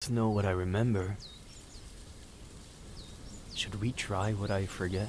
both know what I remember. Should we try what I forget?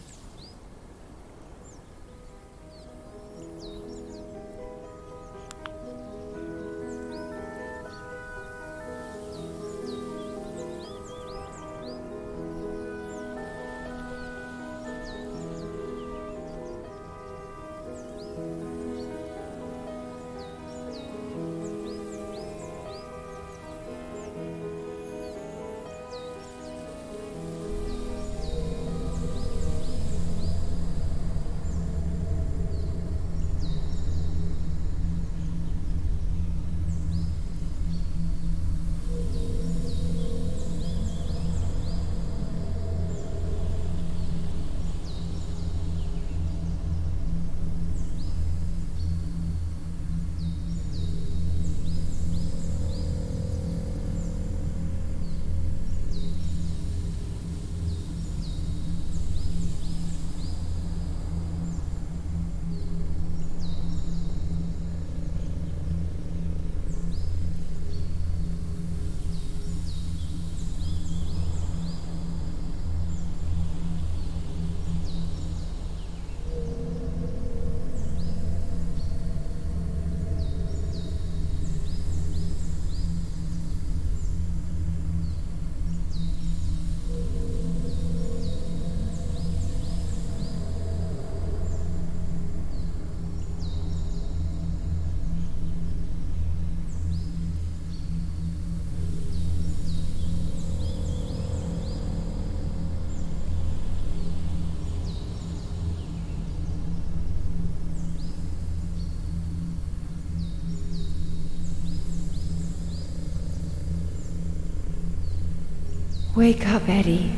Wake up, Eddie.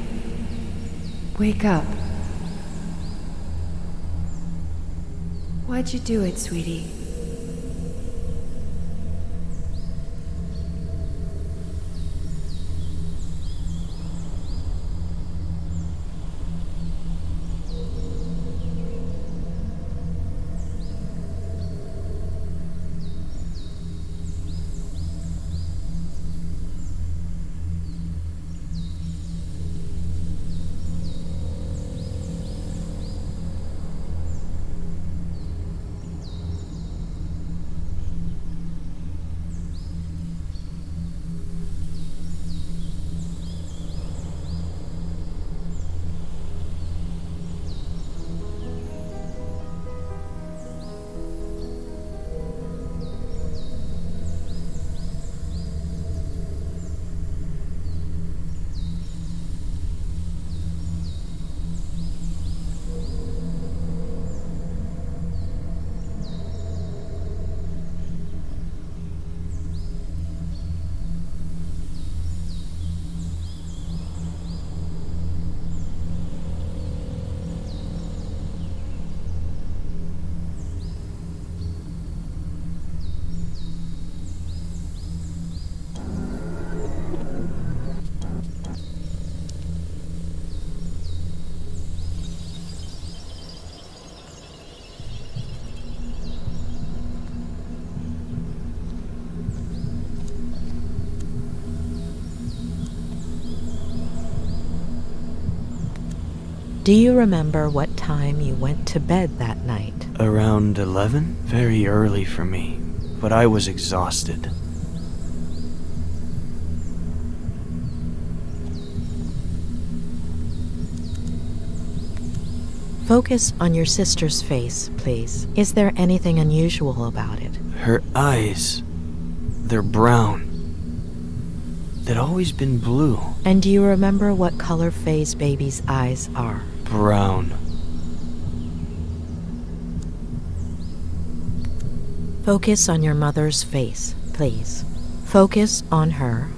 Wake up. Why'd you do it, sweetie? Do you remember what time you went to bed that night? Around 11? Very early for me, but I was exhausted. Focus on your sister's face, please. Is there anything unusual about it? Her eyes, they're brown. They'd always been blue. And do you remember what color Faye's baby's eyes are? Brown. Focus on your mother's face, please. Focus on her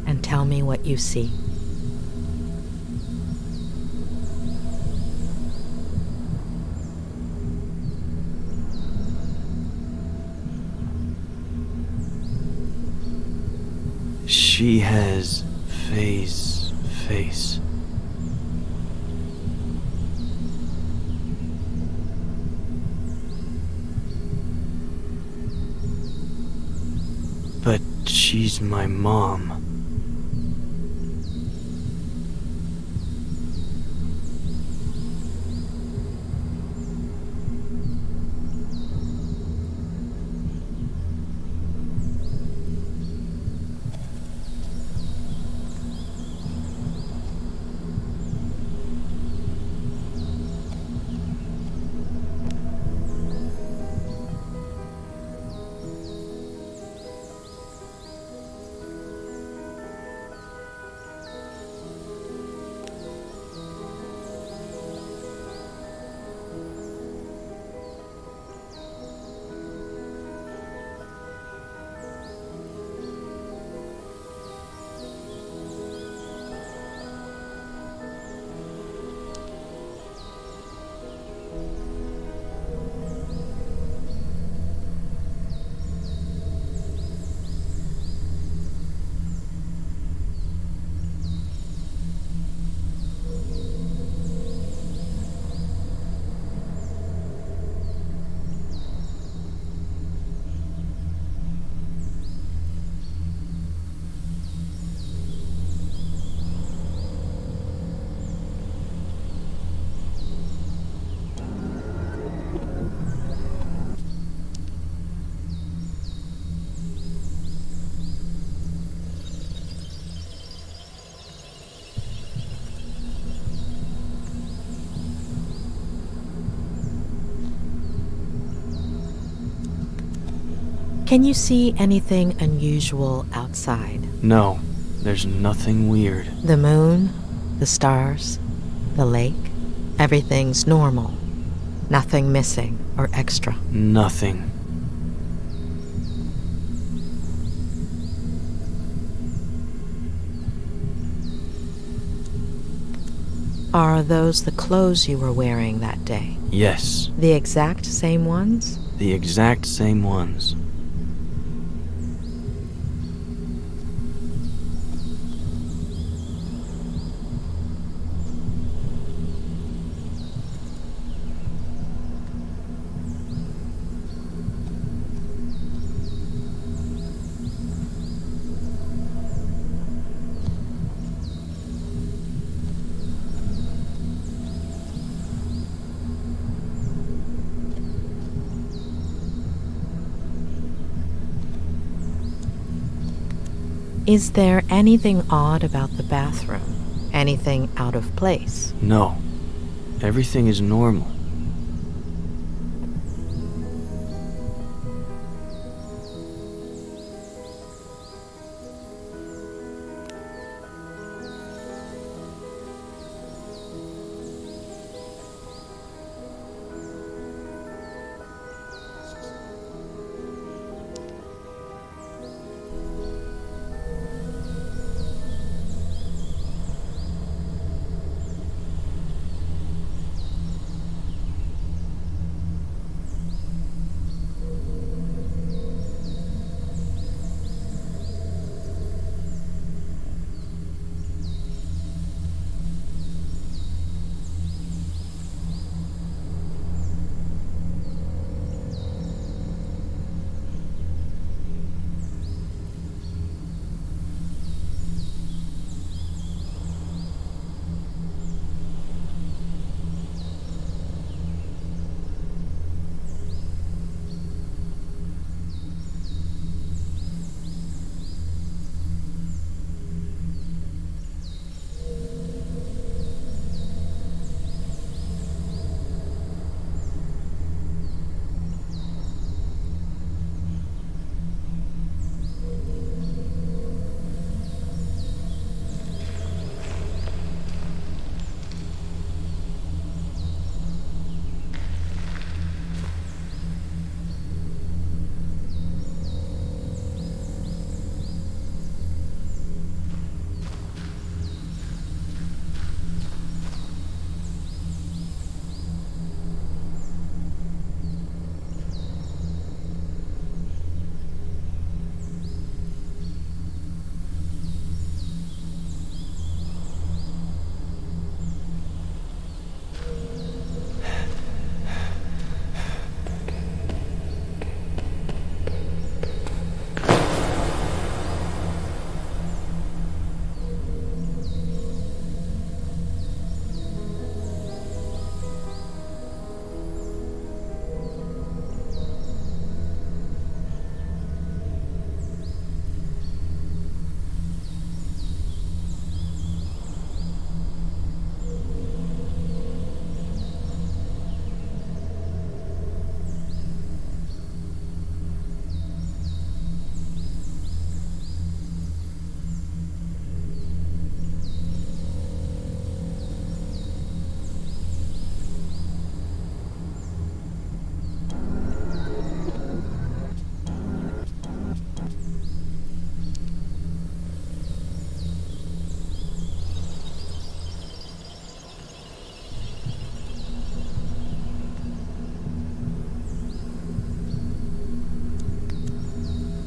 and tell me what you see. She has Faye's face. But she's my mom. Can you see anything unusual outside? No, there's nothing weird. The moon, the stars, the lake, everything's normal. Nothing missing or extra. Nothing. Are those the clothes you were wearing that day? Yes, The exact same ones? the exact same ones. Is there anything odd about the bathroom? Anything out of place? No, everything is normal.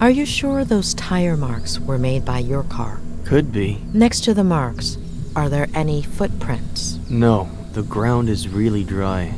Are you sure those tire marks were made by your car? Could be. Next to the marks, are there any footprints? No, the ground is really dry.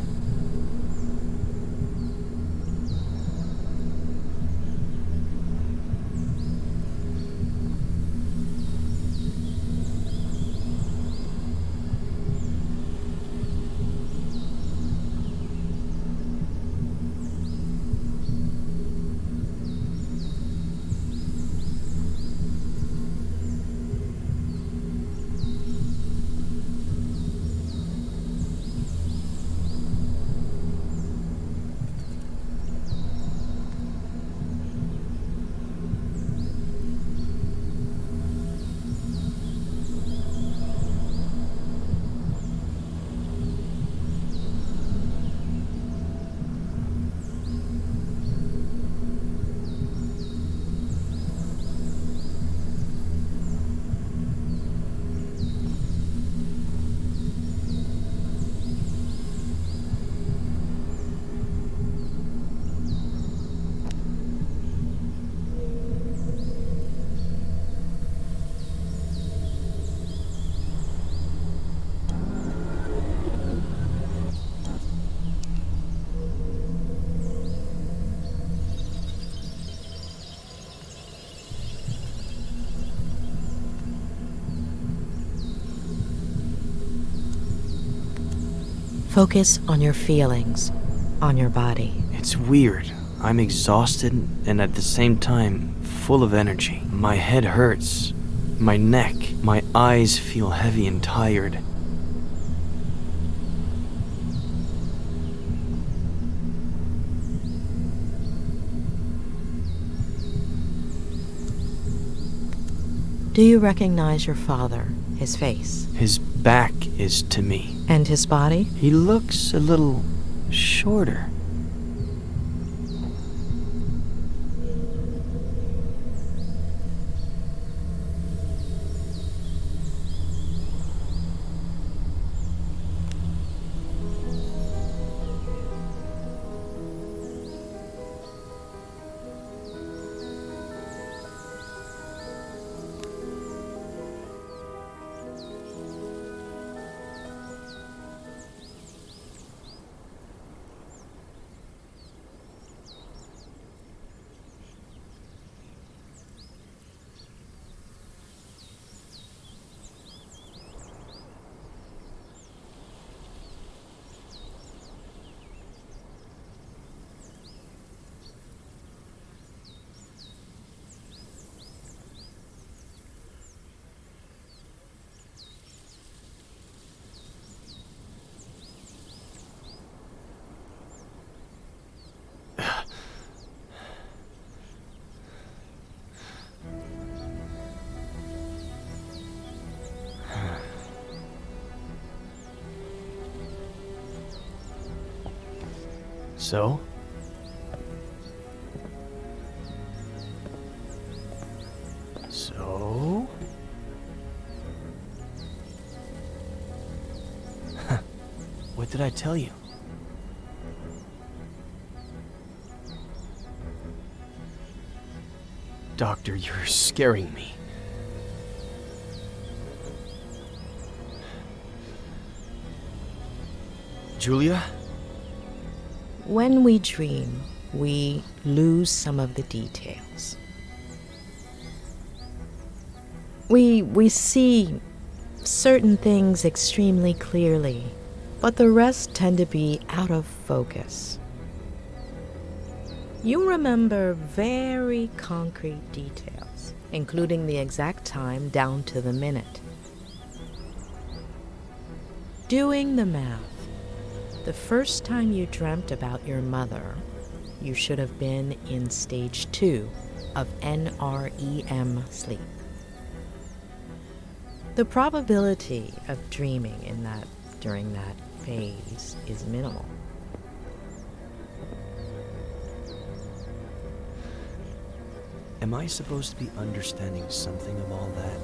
Focus on your feelings, on your body. It's weird. I'm exhausted and at the same time full of energy. My head hurts. My neck. My eyes feel heavy and tired. Do you recognize your father, his face? His back is to me. And his body? He looks a little shorter. So? So? What did I tell you? Doctor, you're scaring me. Julia? When we dream, we lose some of the details. We see certain things extremely clearly, but the rest tend to be out of focus. You remember very concrete details, including the exact time down to the minute. Doing the math, the first time you dreamt about your mother, you should have been in stage 2 of NREM sleep. The probability of dreaming during that phase is minimal. Am I supposed to be understanding something of all that?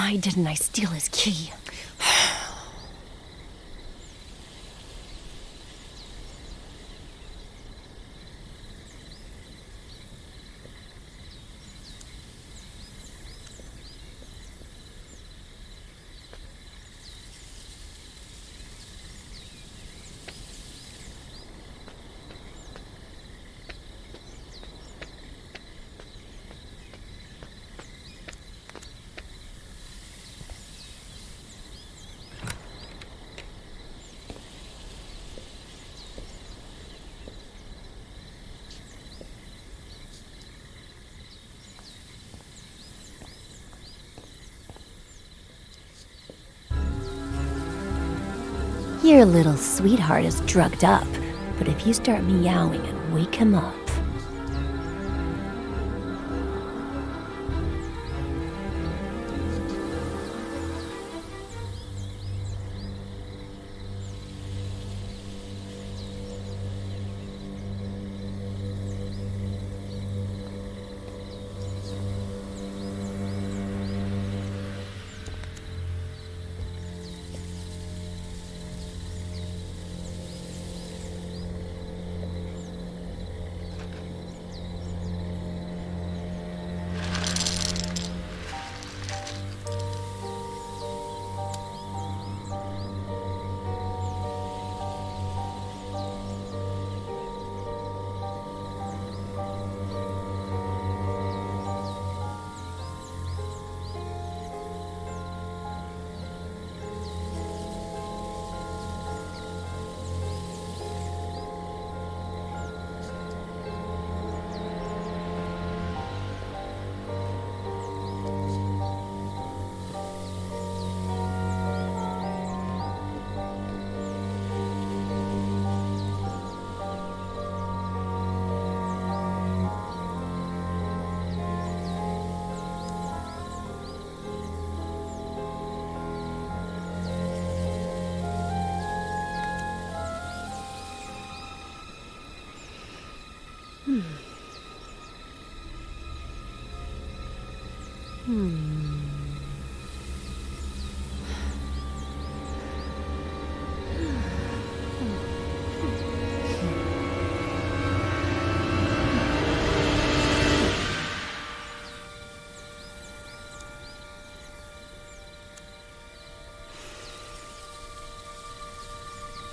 Why didn't I steal his key? Your little sweetheart is drugged up, but if you start meowing and wake him up...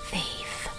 Faith.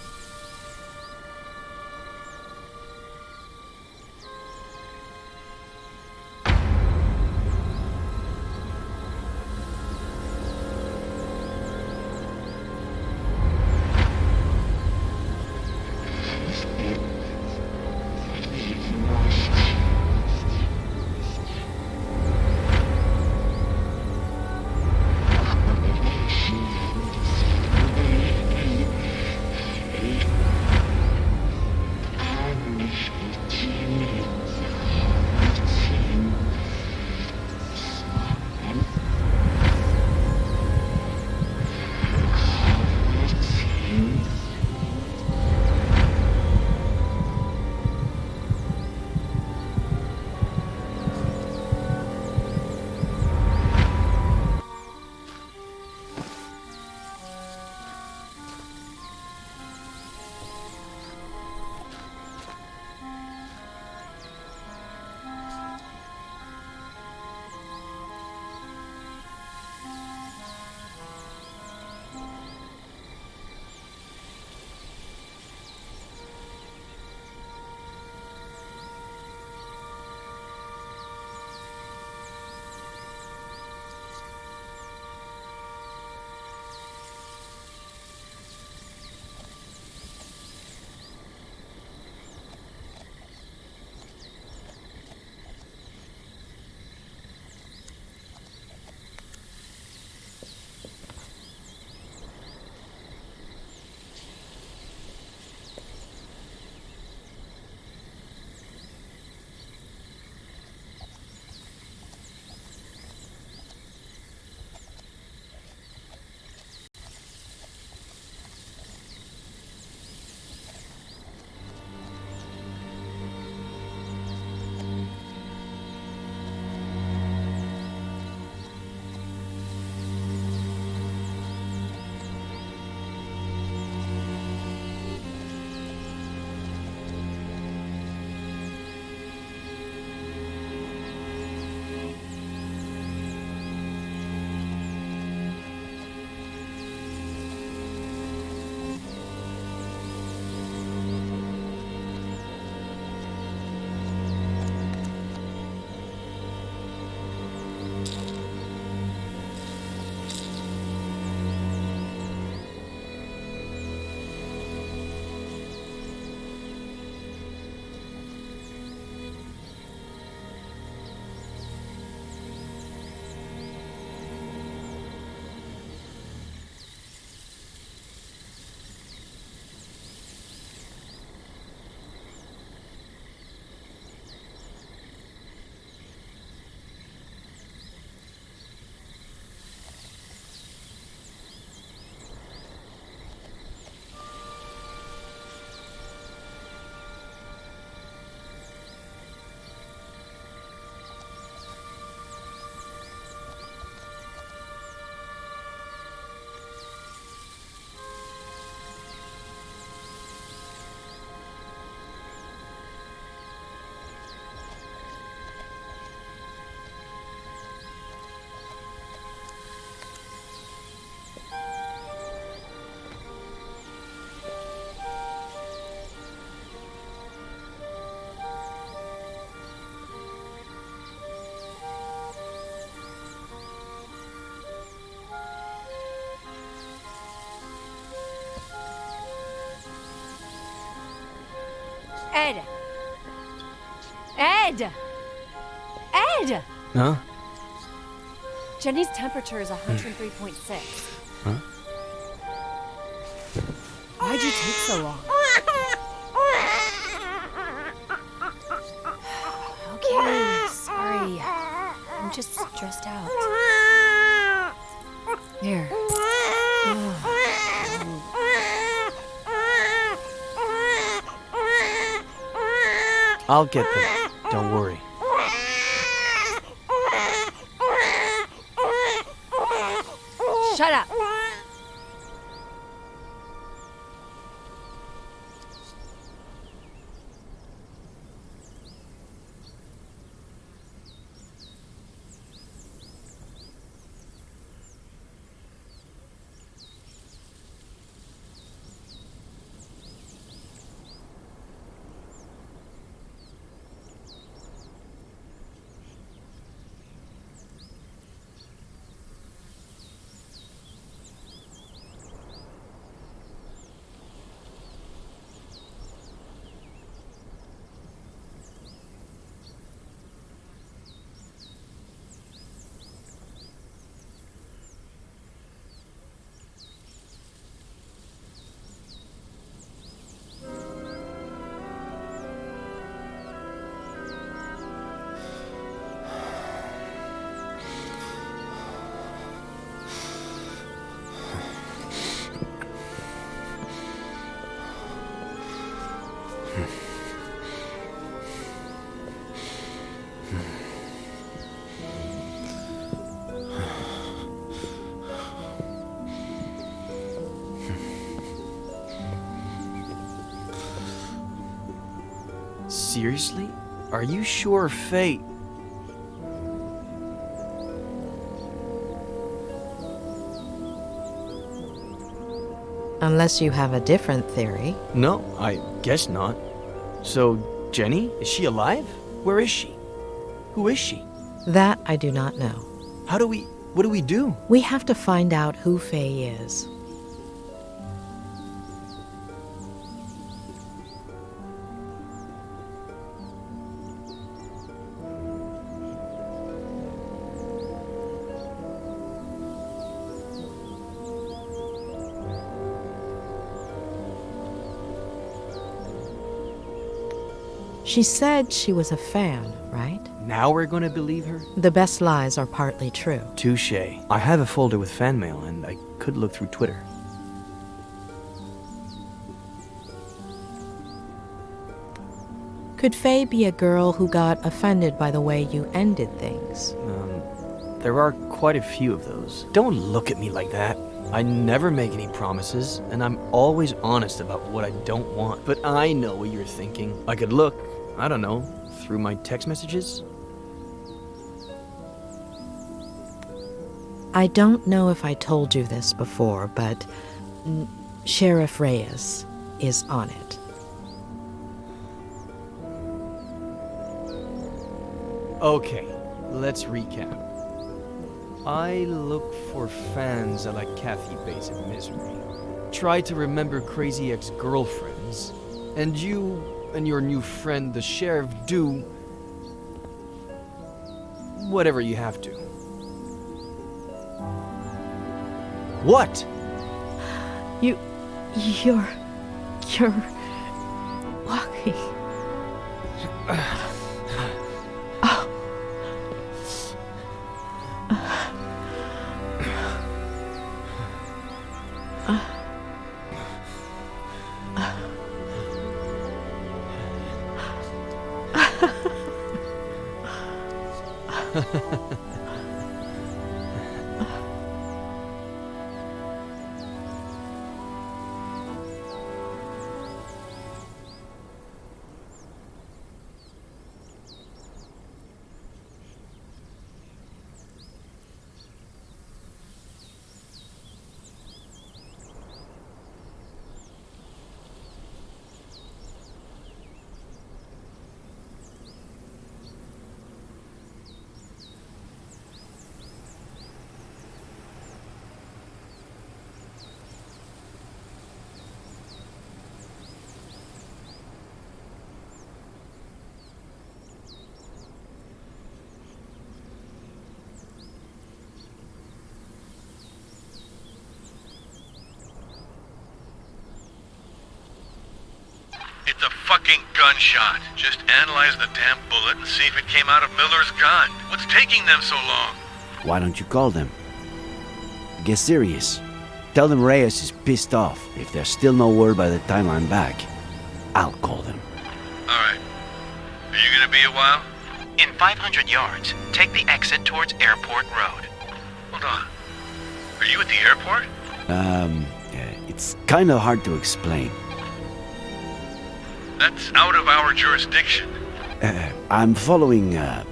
Ed! Ed! Huh? Jenny's temperature is 103.6. Huh? Why'd you take so long? Okay, sorry. I'm just stressed out. There. I'll get them. Don't worry. Shut up! Seriously? Are you sure Faye... Unless you have a different theory. No, I guess not. So, Jenny, is she alive? Where is she? Who is she? That I do not know. What do we do? We have to find out who Faye is. She said she was a fan, right? Now we're gonna believe her? The best lies are partly true. Touché. I have a folder with fan mail, and I could look through Twitter. Could Faye be a girl who got offended by the way you ended things? There are quite a few of those. Don't look at me like that. I never make any promises, and I'm always honest about what I don't want. But I know what you're thinking. I could look, I don't know, through my text messages? I don't know if I told you this before, but Sheriff Reyes is on it. Okay, let's recap. I look for fans a la Kathy Bates of Misery. Try to remember crazy ex-girlfriends. And you and your new friend, the sheriff, do... whatever you have to. What? You're walking. It's a fucking gunshot. Just analyze the damn bullet and see if it came out of Miller's gun. What's taking them so long? Why don't you call them? Get serious. Tell them Reyes is pissed off. If there's still no word by the time I'm back, I'll call them. Alright. Are you gonna be a while? In 500 yards, take the exit towards Airport Road. Hold on. Are you at the airport? It's kind of hard to explain. That's out of our jurisdiction. I'm following, a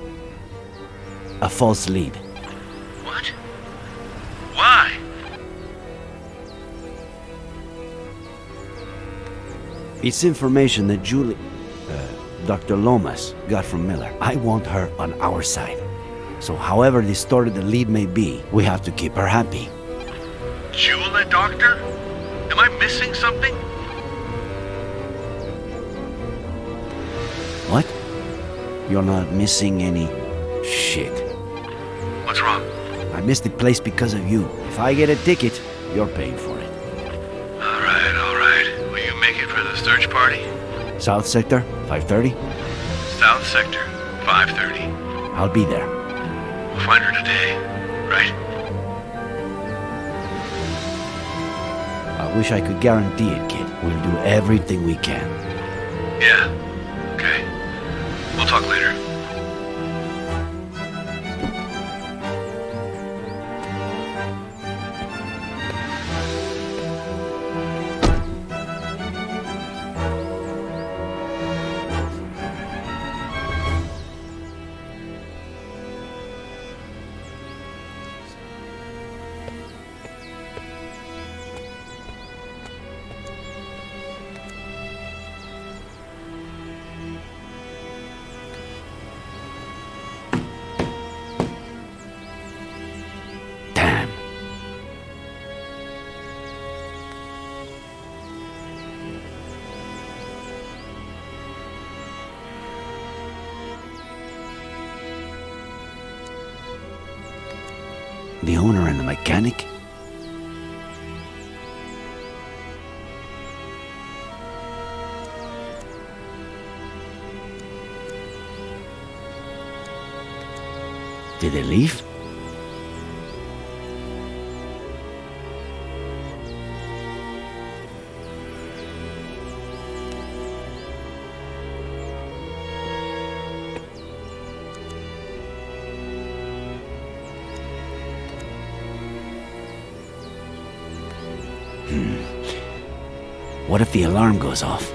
false lead. What? Why? It's information that Dr. Lomas got from Miller. I want her on our side. So however distorted the lead may be, we have to keep her happy. Jewel a doctor? Am I missing something? What? You're not missing any shit. What's wrong? I missed the place because of you. If I get a ticket, you're paying for it. Alright. Will you make it for the search party? South Sector, 5:30? South Sector, 5:30. I'll be there. We'll find her today, right? I wish I could guarantee it, kid. We'll do everything we can. Yeah. Okay. We'll talk later. Damn. The owner and the mechanic? Did they leave? What if the alarm goes off?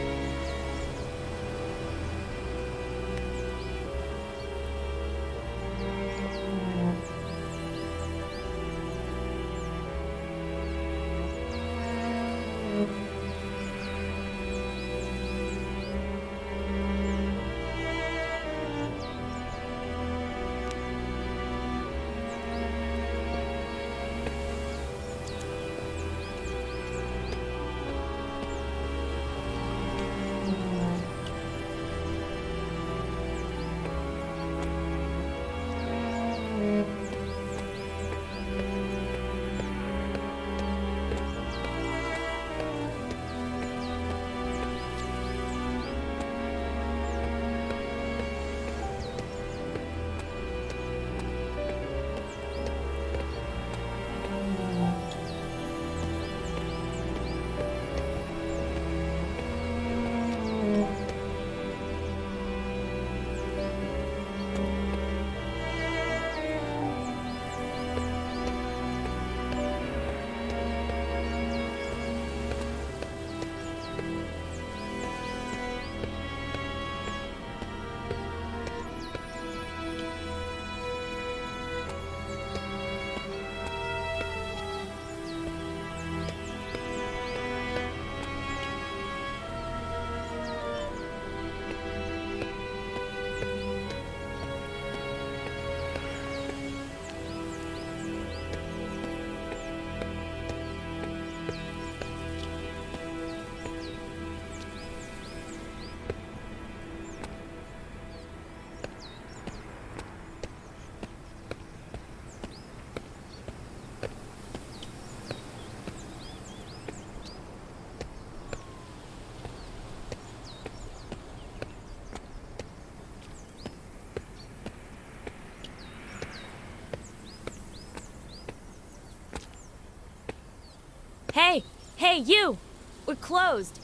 Hey, you! We're closed.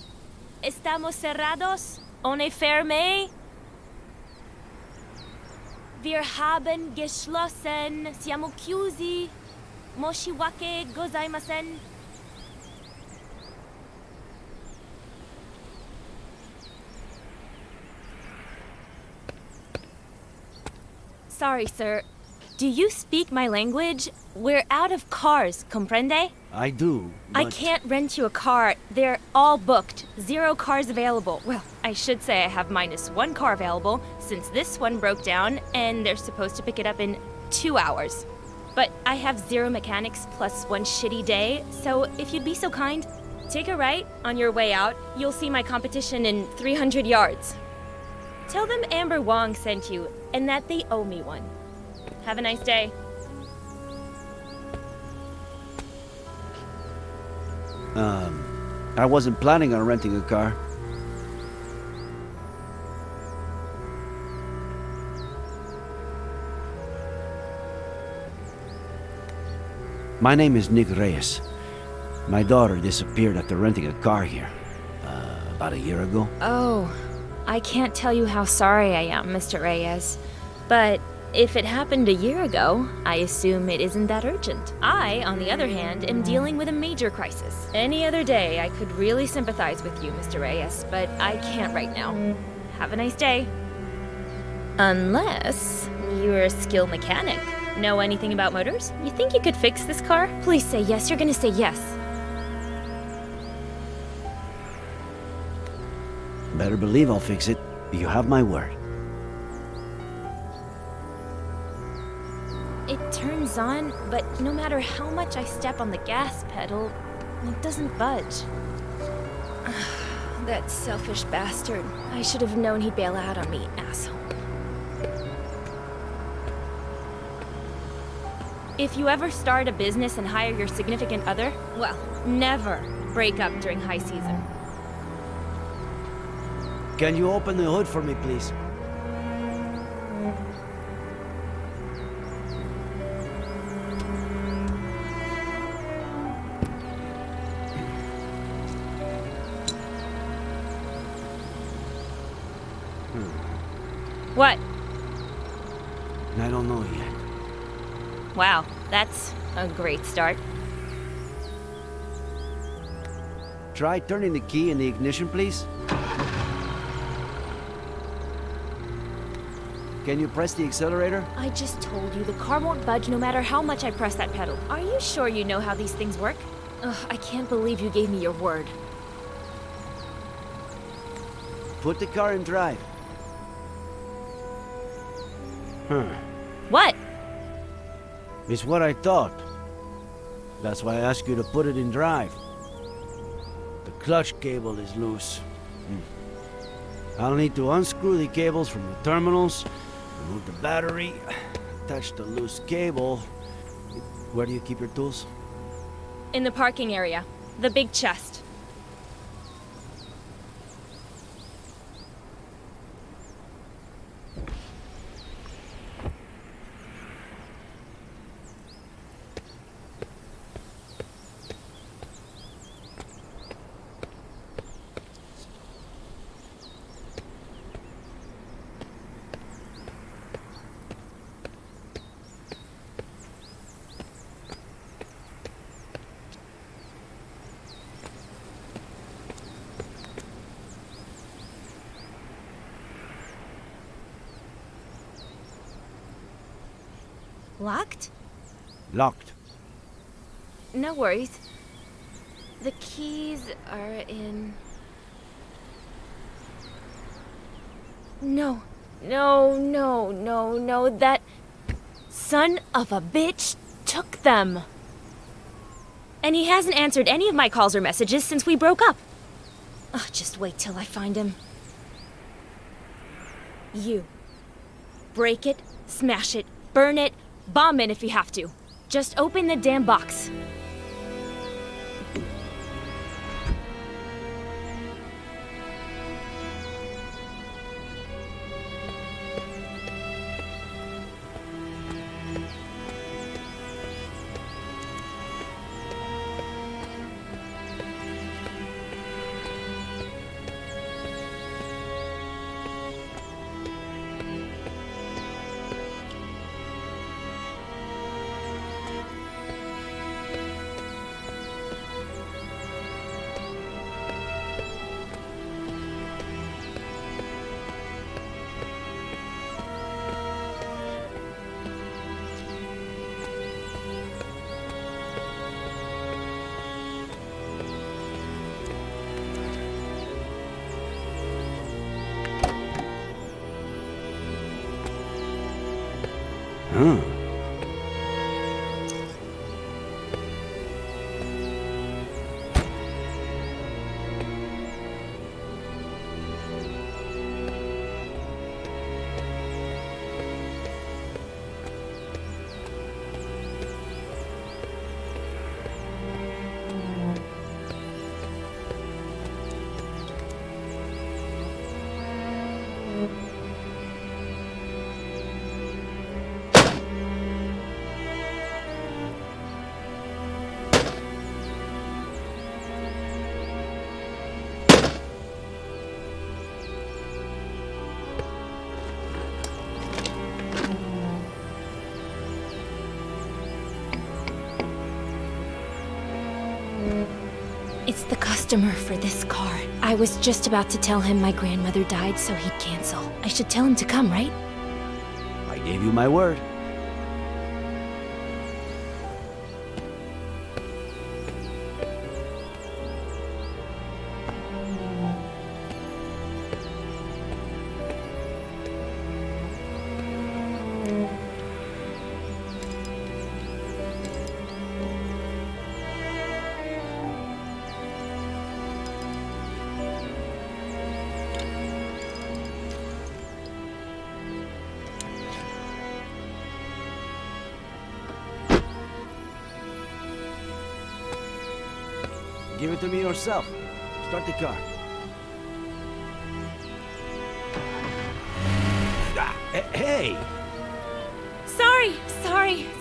Estamos cerrados? Ohne ferme? Wir haben geschlossen. Siamo chiusi. Moshiwake gozaimasen. Sorry, sir. Do you speak my language? We're out of cars, comprende? I do, I but... can't rent you a car. They're all booked. 0 cars available. Well, I should say I have -1 car available, since this one broke down, and they're supposed to pick it up in 2 hours. But I have 0 mechanics plus 1 shitty day, so if you'd be so kind, take a right on your way out. You'll see my competition in 300 yards. Tell them Amber Wong sent you, and that they owe me one. Have a nice day. I wasn't planning on renting a car. My name is Nick Reyes. My daughter disappeared after renting a car here. About a year ago. Oh, I can't tell you how sorry I am, Mr. Reyes. But if it happened a year ago, I assume it isn't that urgent. I, on the other hand, am dealing with a major crisis. Any other day, I could really sympathize with you, Mr. Reyes, but I can't right now. Have a nice day. Unless you're a skilled mechanic. Know anything about motors? You think you could fix this car? Please say yes. You're gonna say yes. Better believe I'll fix it. You have my word. It turns on, but no matter how much I step on the gas pedal, it doesn't budge. That selfish bastard. I should have known he'd bail out on me, asshole. If you ever start a business and hire your significant other, well, never break up during high season. Can you open the hood for me, please? What? I don't know yet. Wow, that's a great start. Try turning the key in the ignition, please. Can you press the accelerator? I just told you the car won't budge no matter how much I press that pedal. Are you sure you know how these things work? Ugh, I can't believe you gave me your word. Put the car in drive. What? It's what I thought. That's why I asked you to put it in drive. The clutch cable is loose. I'll need to unscrew the cables from the terminals, remove the battery, attach the loose cable. Where do you keep your tools? In the parking area. The big chest. Locked? Locked. No worries. The keys are in... No. No. That son of a bitch took them. And he hasn't answered any of my calls or messages since we broke up. Oh, just wait till I find him. You. Break it, smash it, burn it, bomb it if you have to. Just open the damn box. Huh. It's the customer for this car. I was just about to tell him my grandmother died, so he'd cancel. I should tell him to come, right? I gave you my word. Give it to me yourself. Start the car. Hey!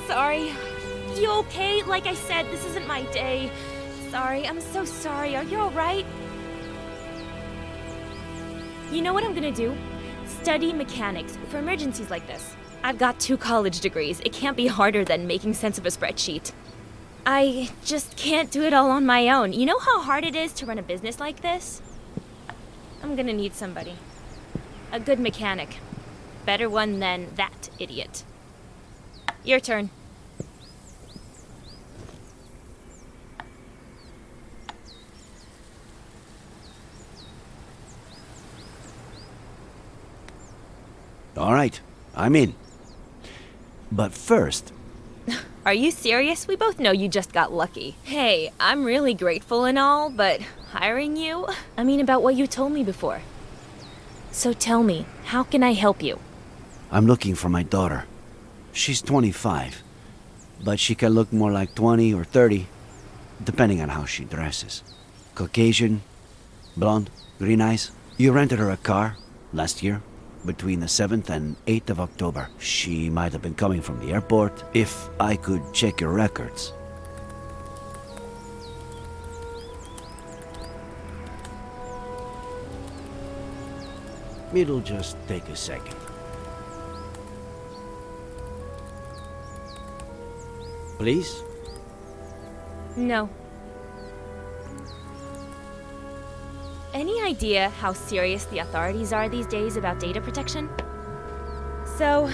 Sorry. You okay? Like I said, this isn't my day. Sorry, I'm so sorry. Are you alright? You know what I'm gonna do? Study mechanics for emergencies like this. I've got 2 college degrees. It can't be harder than making sense of a spreadsheet. I just can't do it all on my own. You know how hard it is to run a business like this? I'm gonna need somebody. A good mechanic. Better one than that idiot. Your turn. All right, I'm in. But first... Are you serious? We both know you just got lucky. Hey, I'm really grateful and all, but hiring you? I mean, about what you told me before. So tell me, how can I help you? I'm looking for my daughter. She's 25, but she can look more like 20 or 30, depending on how she dresses. Caucasian, blonde, green eyes. You rented her a car last year, between the 7th and 8th of October. She might have been coming from the airport, if I could check your records. It'll just take a second. Please? No. Any idea how serious the authorities are these days about data protection? So,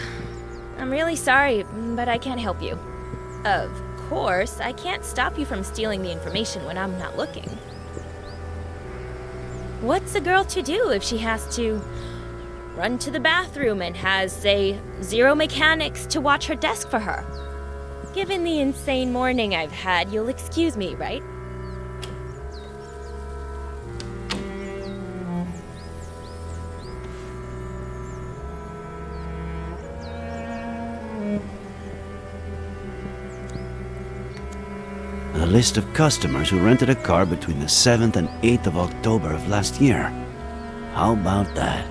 I'm really sorry, but I can't help you. Of course, I can't stop you from stealing the information when I'm not looking. What's a girl to do if she has to run to the bathroom and has, say, 0 mechanics to watch her desk for her? Given the insane morning I've had, you'll excuse me, right? A list of customers who rented a car between the 7th and 8th of October of last year. How about that?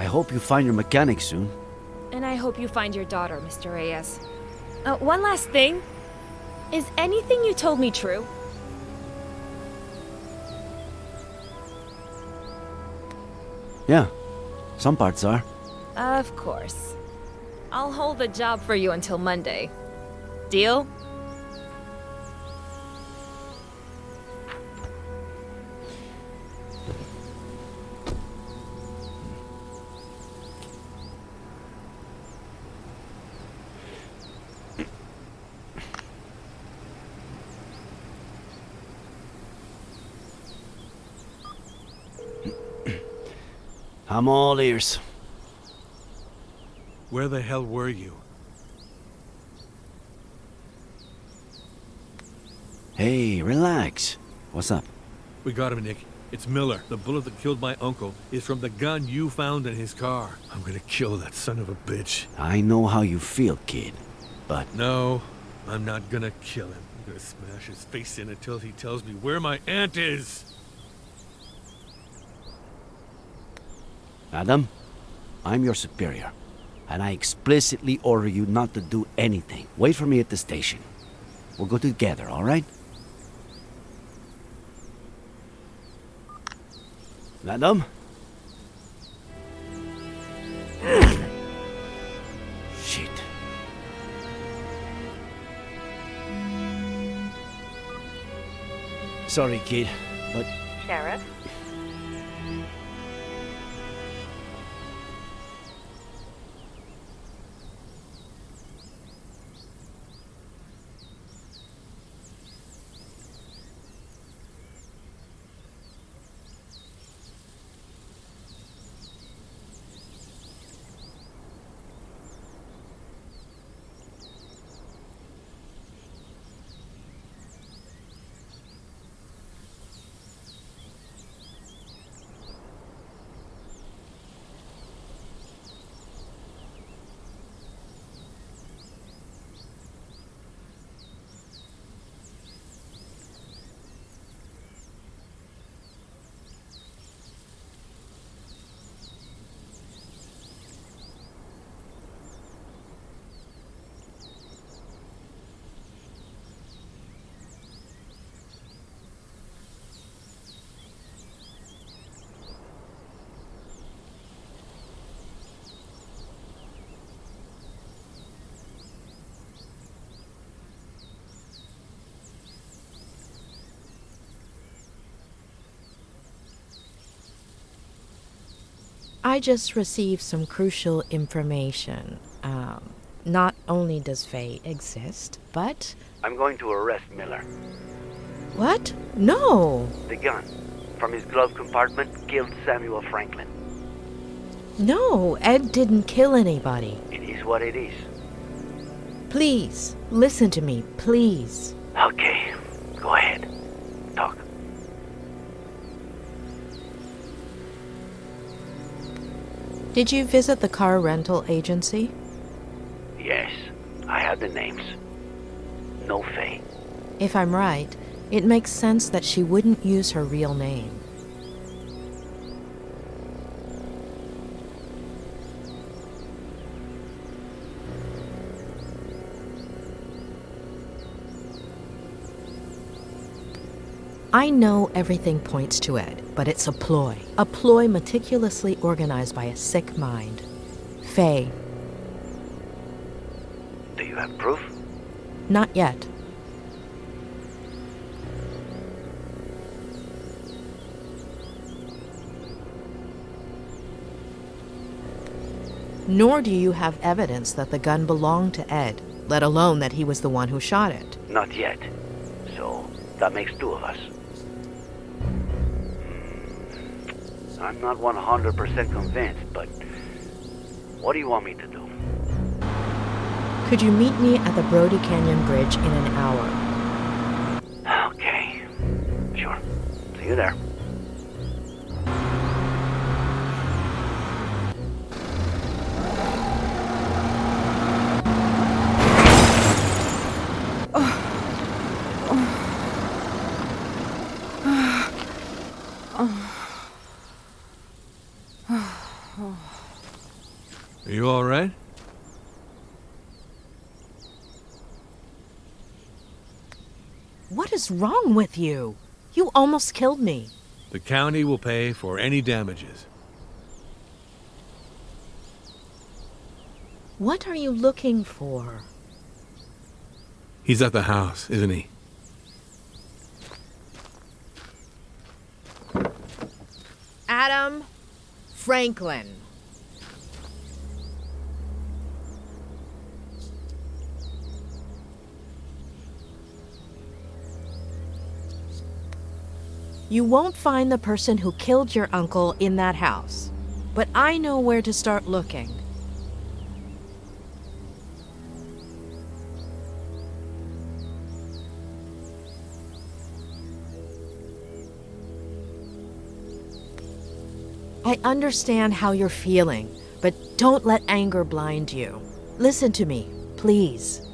I hope you find your mechanic soon. And I hope you find your daughter, Mr. Reyes. One last thing. Is anything you told me true? Yeah, some parts are. Of course. I'll hold the job for you until Monday. Deal? I'm all ears. Where the hell were you? Hey, relax. What's up? We got him, Nick. It's Miller. The bullet that killed my uncle is from the gun you found in his car. I'm gonna kill that son of a bitch. I know how you feel, kid, but... No, I'm not gonna kill him. I'm gonna smash his face in until he tells me where my aunt is. Adam, I'm your superior, and I explicitly order you not to do anything. Wait for me at the station. We'll go together, all right? Adam? Shit. Sorry, kid, but... Sheriff? I just received some crucial information. Not only does Faye exist, but... I'm going to arrest Miller. What? No! The gun from his glove compartment killed Samuel Franklin. No, Ed didn't kill anybody. It is what it is. Please, listen to me, please. Okay, go ahead. Talk. Did you visit the car rental agency? Yes, I have the names. No Faye. If I'm right, it makes sense that she wouldn't use her real name. I know everything points to Ed, but it's a ploy. A ploy meticulously organized by a sick mind. Faye. Do you have proof? Not yet. Nor do you have evidence that the gun belonged to Ed, let alone that he was the one who shot it. Not yet. So, that makes two of us. I'm not 100% convinced, but what do you want me to do? Could you meet me at the Brody Canyon Bridge in an hour? Okay. Sure. See you there. What is wrong with you? You almost killed me. The county will pay for any damages. What are you looking for? He's at the house, isn't he? Adam Franklin. You won't find the person who killed your uncle in that house, but I know where to start looking. I understand how you're feeling, but don't let anger blind you. Listen to me, please.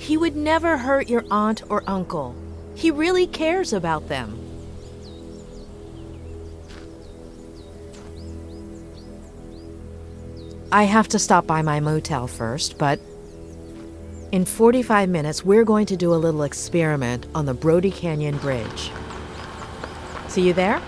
He would never hurt your aunt or uncle. He really cares about them. I have to stop by my motel first, but in 45 minutes, we're going to do a little experiment on the Brody Canyon Bridge. See you there?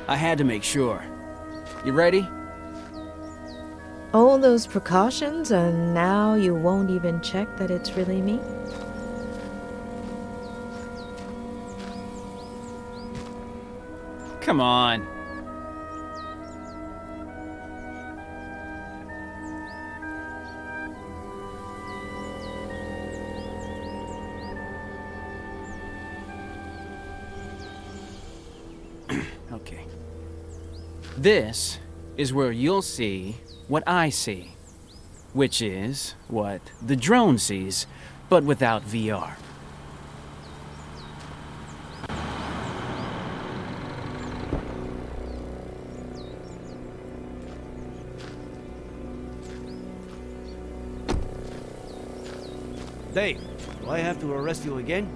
I had to make sure. You ready? All those precautions, and now you won't even check that it's really me? Come on. This is where you'll see what I see, which is what the drone sees, but without VR. Dave, do I have to arrest you again?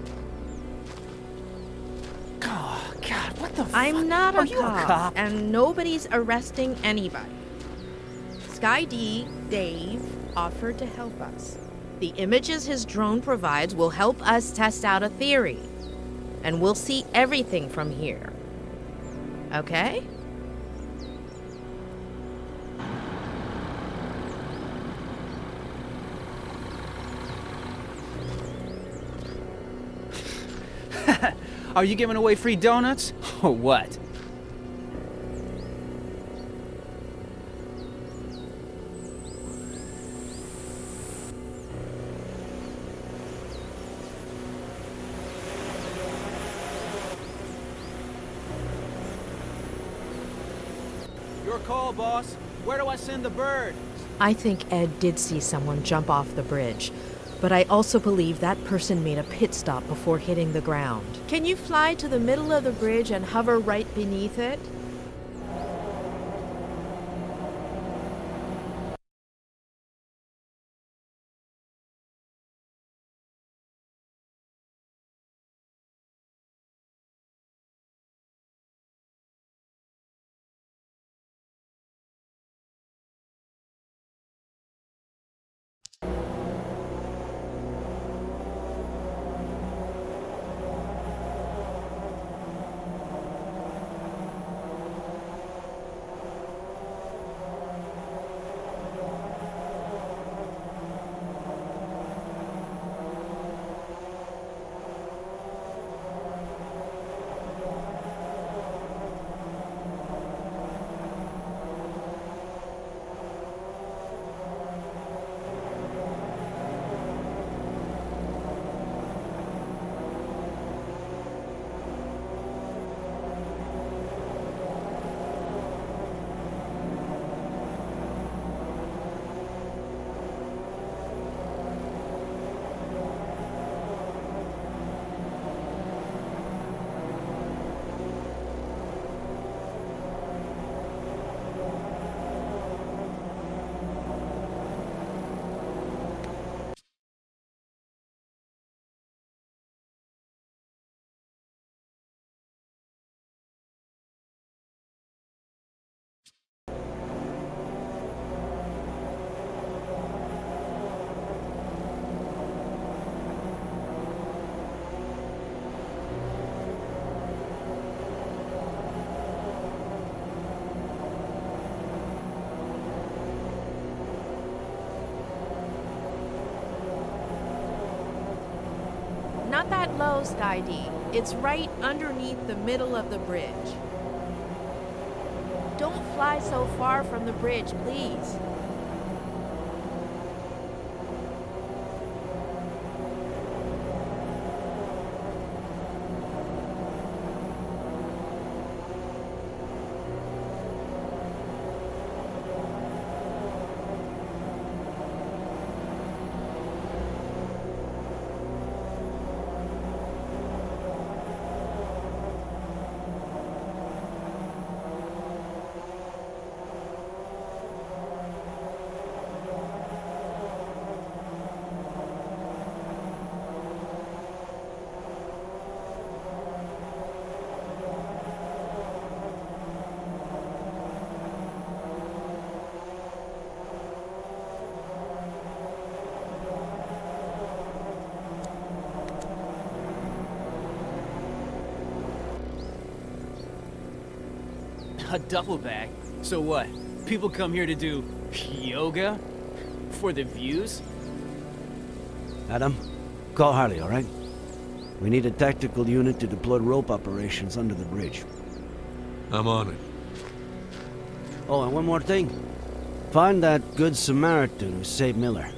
Oh, God, what the fuck? I'm not Are a you cop, a cop? and nobody's arresting anybody. Sky D, Dave, offered to help us. The images his drone provides will help us test out a theory, and we'll see everything from here. Okay? Are you giving away free donuts? Or what? Your call, boss. Where do I send the bird? I think Ed did see someone jump off the bridge, but I also believe that person made a pit stop before hitting the ground. Can you fly to the middle of the bridge and hover right beneath it? Not that low, Sky D. It's right underneath the middle of the bridge. Don't fly so far from the bridge, please. A duffel bag? So what? People come here to do yoga? For the views? Adam, call Harley, all right? We need a tactical unit to deploy rope operations under the bridge. I'm on it. Oh, and one more thing. Find that good Samaritan who saved Miller.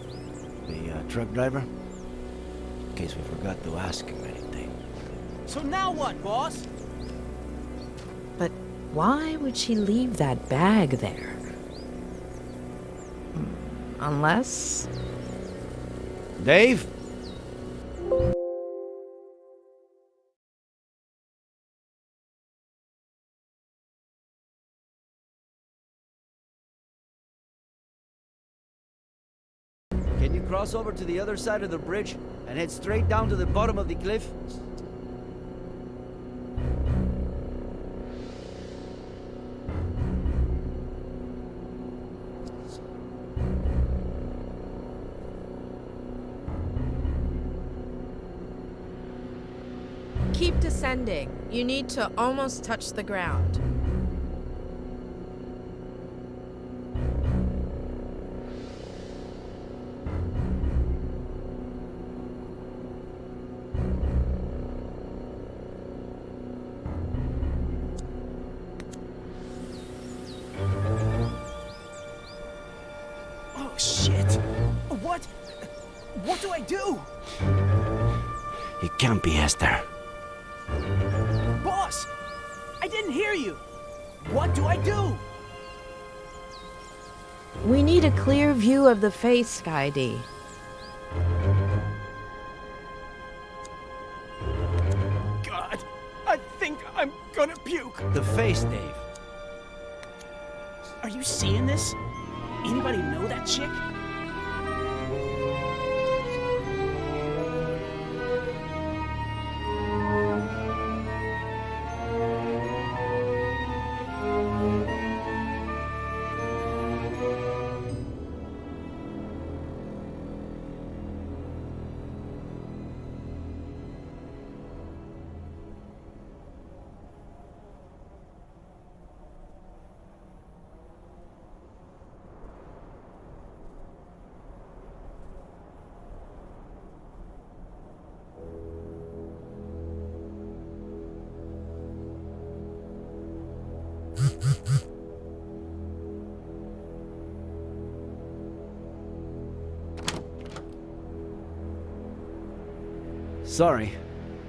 The truck driver. In case we forgot to ask him anything. So now what, boss? But Why would she leave that bag there? Unless... Dave? Can you cross over to the other side of the bridge and head straight down to the bottom of the cliff? Keep descending. You need to almost touch the ground. Oh, shit. What? What do I do? It can't be Esther. Boss! I didn't hear you! What do I do? We need a clear view of the face, Sky D. God, I think I'm gonna puke. The face, Dave. Are you seeing this? Anybody know that chick? Sorry,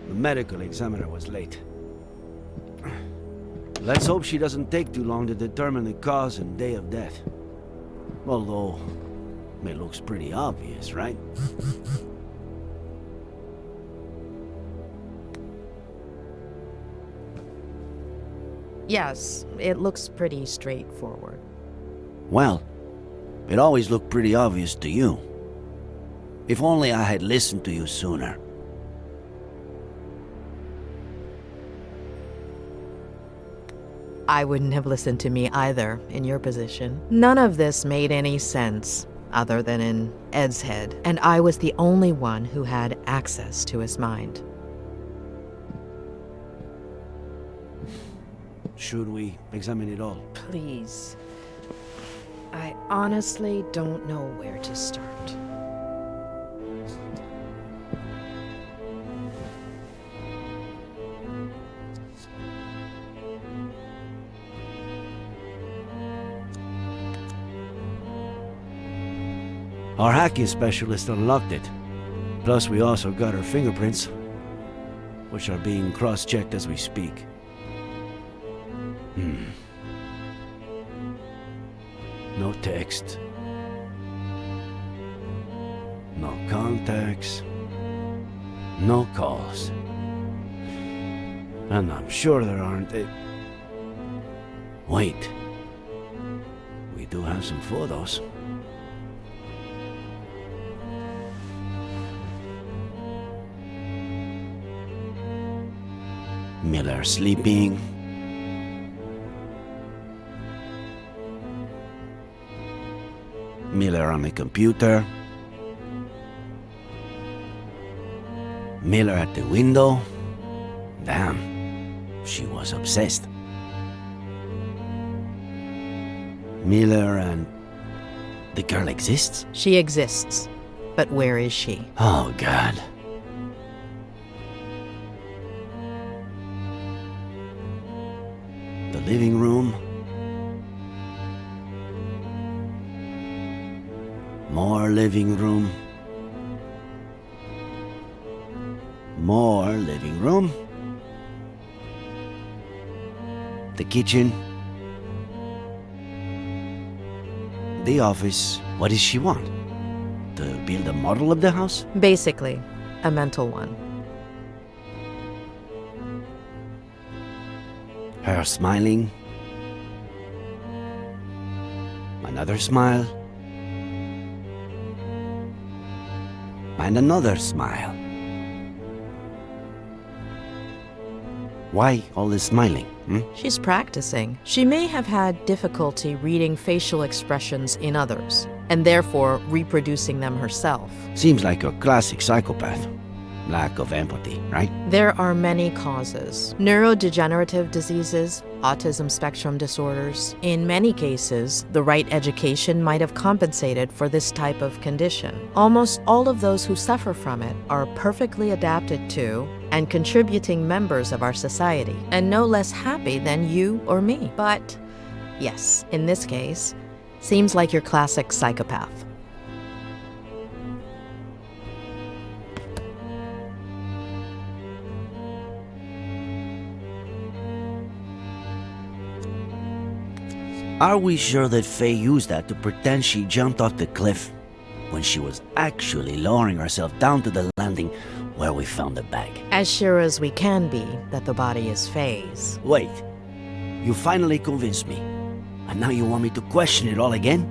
the medical examiner was late. Let's hope she doesn't take too long to determine the cause and day of death. Although, it looks pretty obvious, right? Yes, it looks pretty straightforward. Well, it always looked pretty obvious to you. If only I had listened to you sooner. I wouldn't have listened to me either, in your position. None of this made any sense, other than in Ed's head, and I was the only one who had access to his mind. Should we examine it all? Please. I honestly don't know where to start. Our hacking specialist unlocked it. Plus, we also got her fingerprints, which are being cross-checked as we speak. No text. No contacts. No calls. And I'm sure there aren't... Wait. We do have some photos. Miller sleeping. Miller on the computer. Miller at the window. Damn, she was obsessed. Miller and... the girl exists? She exists, but where is she? Oh, God. The living room. More living room. More living room. the kitchen, the office. What does she want? To build a model of the house? Basically, a mental one. Her smiling. Another smile. And another smile. Why all this smiling? She's practicing. She may have had difficulty reading facial expressions in others, and therefore reproducing them herself. Seems like a classic psychopath. Lack of empathy, right? There are many causes. Neurodegenerative diseases, autism spectrum disorders. In many cases, the right education might have compensated for this type of condition. Almost all of those who suffer from it are perfectly adapted to and contributing members of our society, and no less happy than you or me. But, yes, in this case, seems like your classic psychopath. Are we sure that Faye used that to pretend she jumped off the cliff when she was actually lowering herself down to the landing where we found the bag? As sure as we can be that the body is Faye's. Wait, you finally convinced me. And now you want me to question it all again?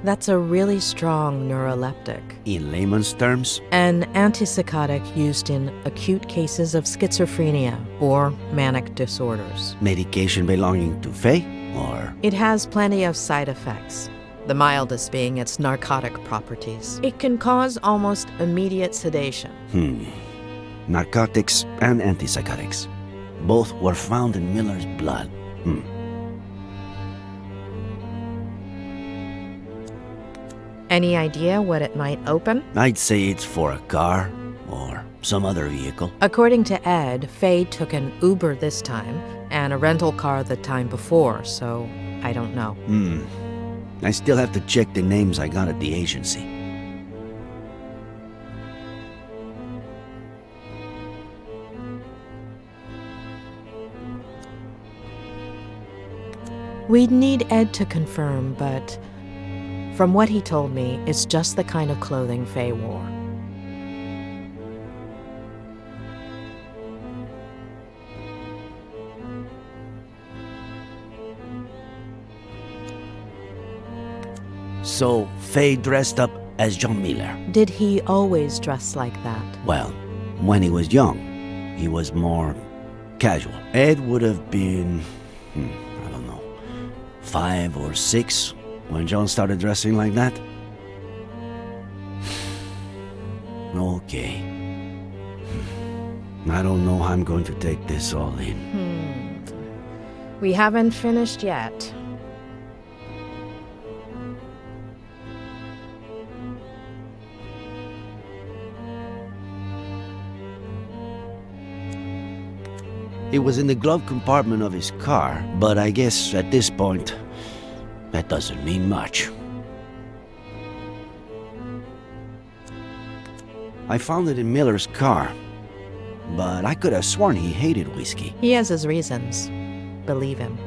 That's a really strong neuroleptic. In layman's terms? An antipsychotic used in acute cases of schizophrenia or manic disorders. Medication belonging to Faye, or? It has plenty of side effects, the mildest being its narcotic properties. It can cause almost immediate sedation. Narcotics and antipsychotics. Both were found in Miller's blood. Any idea what it might open? I'd say it's for a car or some other vehicle. According to Ed, Faye took an Uber this time and a rental car the time before, so I don't know. I still have to check the names I got at the agency. We'd need Ed to confirm, but from what he told me, it's just the kind of clothing Faye wore. So, Faye dressed up as John Miller. Did he always dress like that? Well, when he was young, he was more casual. Ed would have been, 5 or 6 when John started dressing like that. Okay. I don't know how I'm going to take this all in. We haven't finished yet. It was in the glove compartment of his car, but I guess at this point, that doesn't mean much. I found it in Miller's car, but I could have sworn he hated whiskey. He has his reasons. Believe him.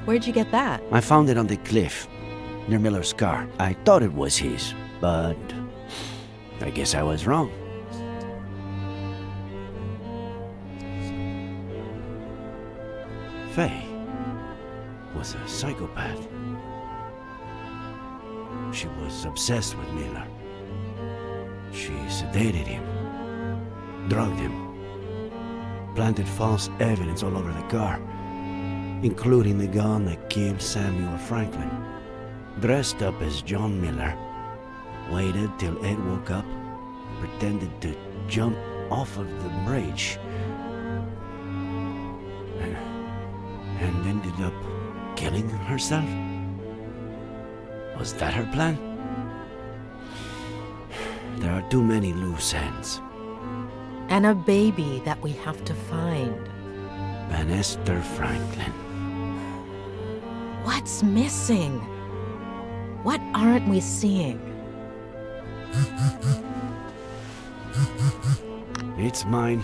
Where'd you get that? I found it on the cliff, near Miller's car. I thought it was his, but I guess I was wrong. Faye was a psychopath. She was obsessed with Miller. She sedated him, drugged him, planted false evidence all over the car, including the gun that killed Samuel Franklin. Dressed up as John Miller, waited till Ed woke up, pretended to jump off of the bridge, and ended up killing herself? Was that her plan? There are too many loose ends. And a baby that we have to find. Van Esther Franklin. What's missing? What aren't we seeing? It's mine.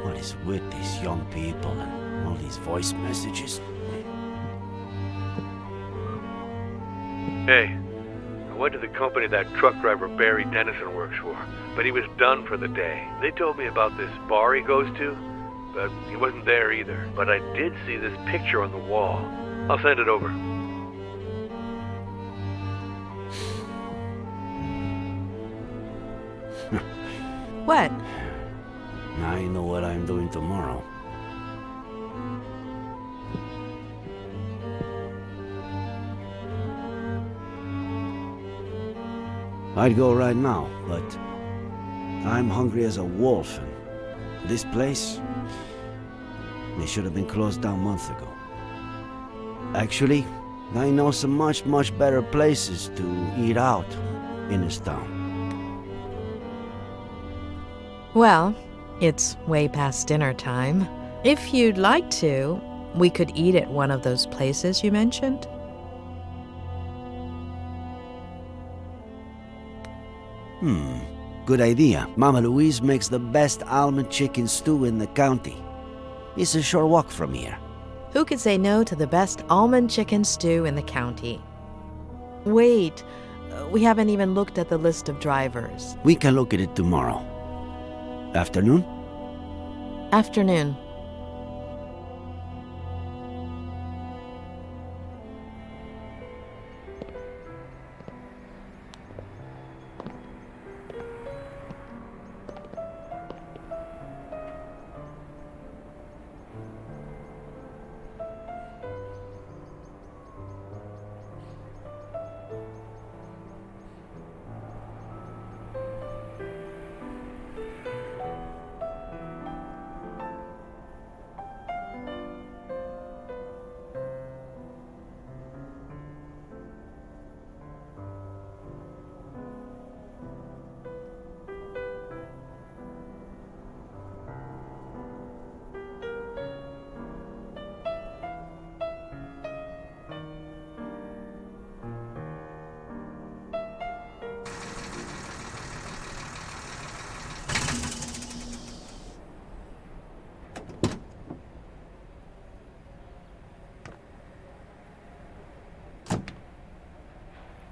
What is with these young people and all these voice messages? Hey, I went to the company that truck driver Barry Dennison works for, but he was done for the day. They told me about this bar he goes to, but he wasn't there either. But I did see this picture on the wall. I'll send it over. What? I know what I'm doing tomorrow. I'd go right now, but I'm hungry as a wolf, and this place, they should have been closed down months ago. Actually, I know some much better places to eat out in this town. Well, it's way past dinner time. If you'd like to, we could eat at one of those places you mentioned. Good idea. Mama Louise makes the best almond chicken stew in the county. It's a short walk from here. Who could say no to the best almond chicken stew in the county? Wait, we haven't even looked at the list of drivers. We can look at it tomorrow. Afternoon? Afternoon.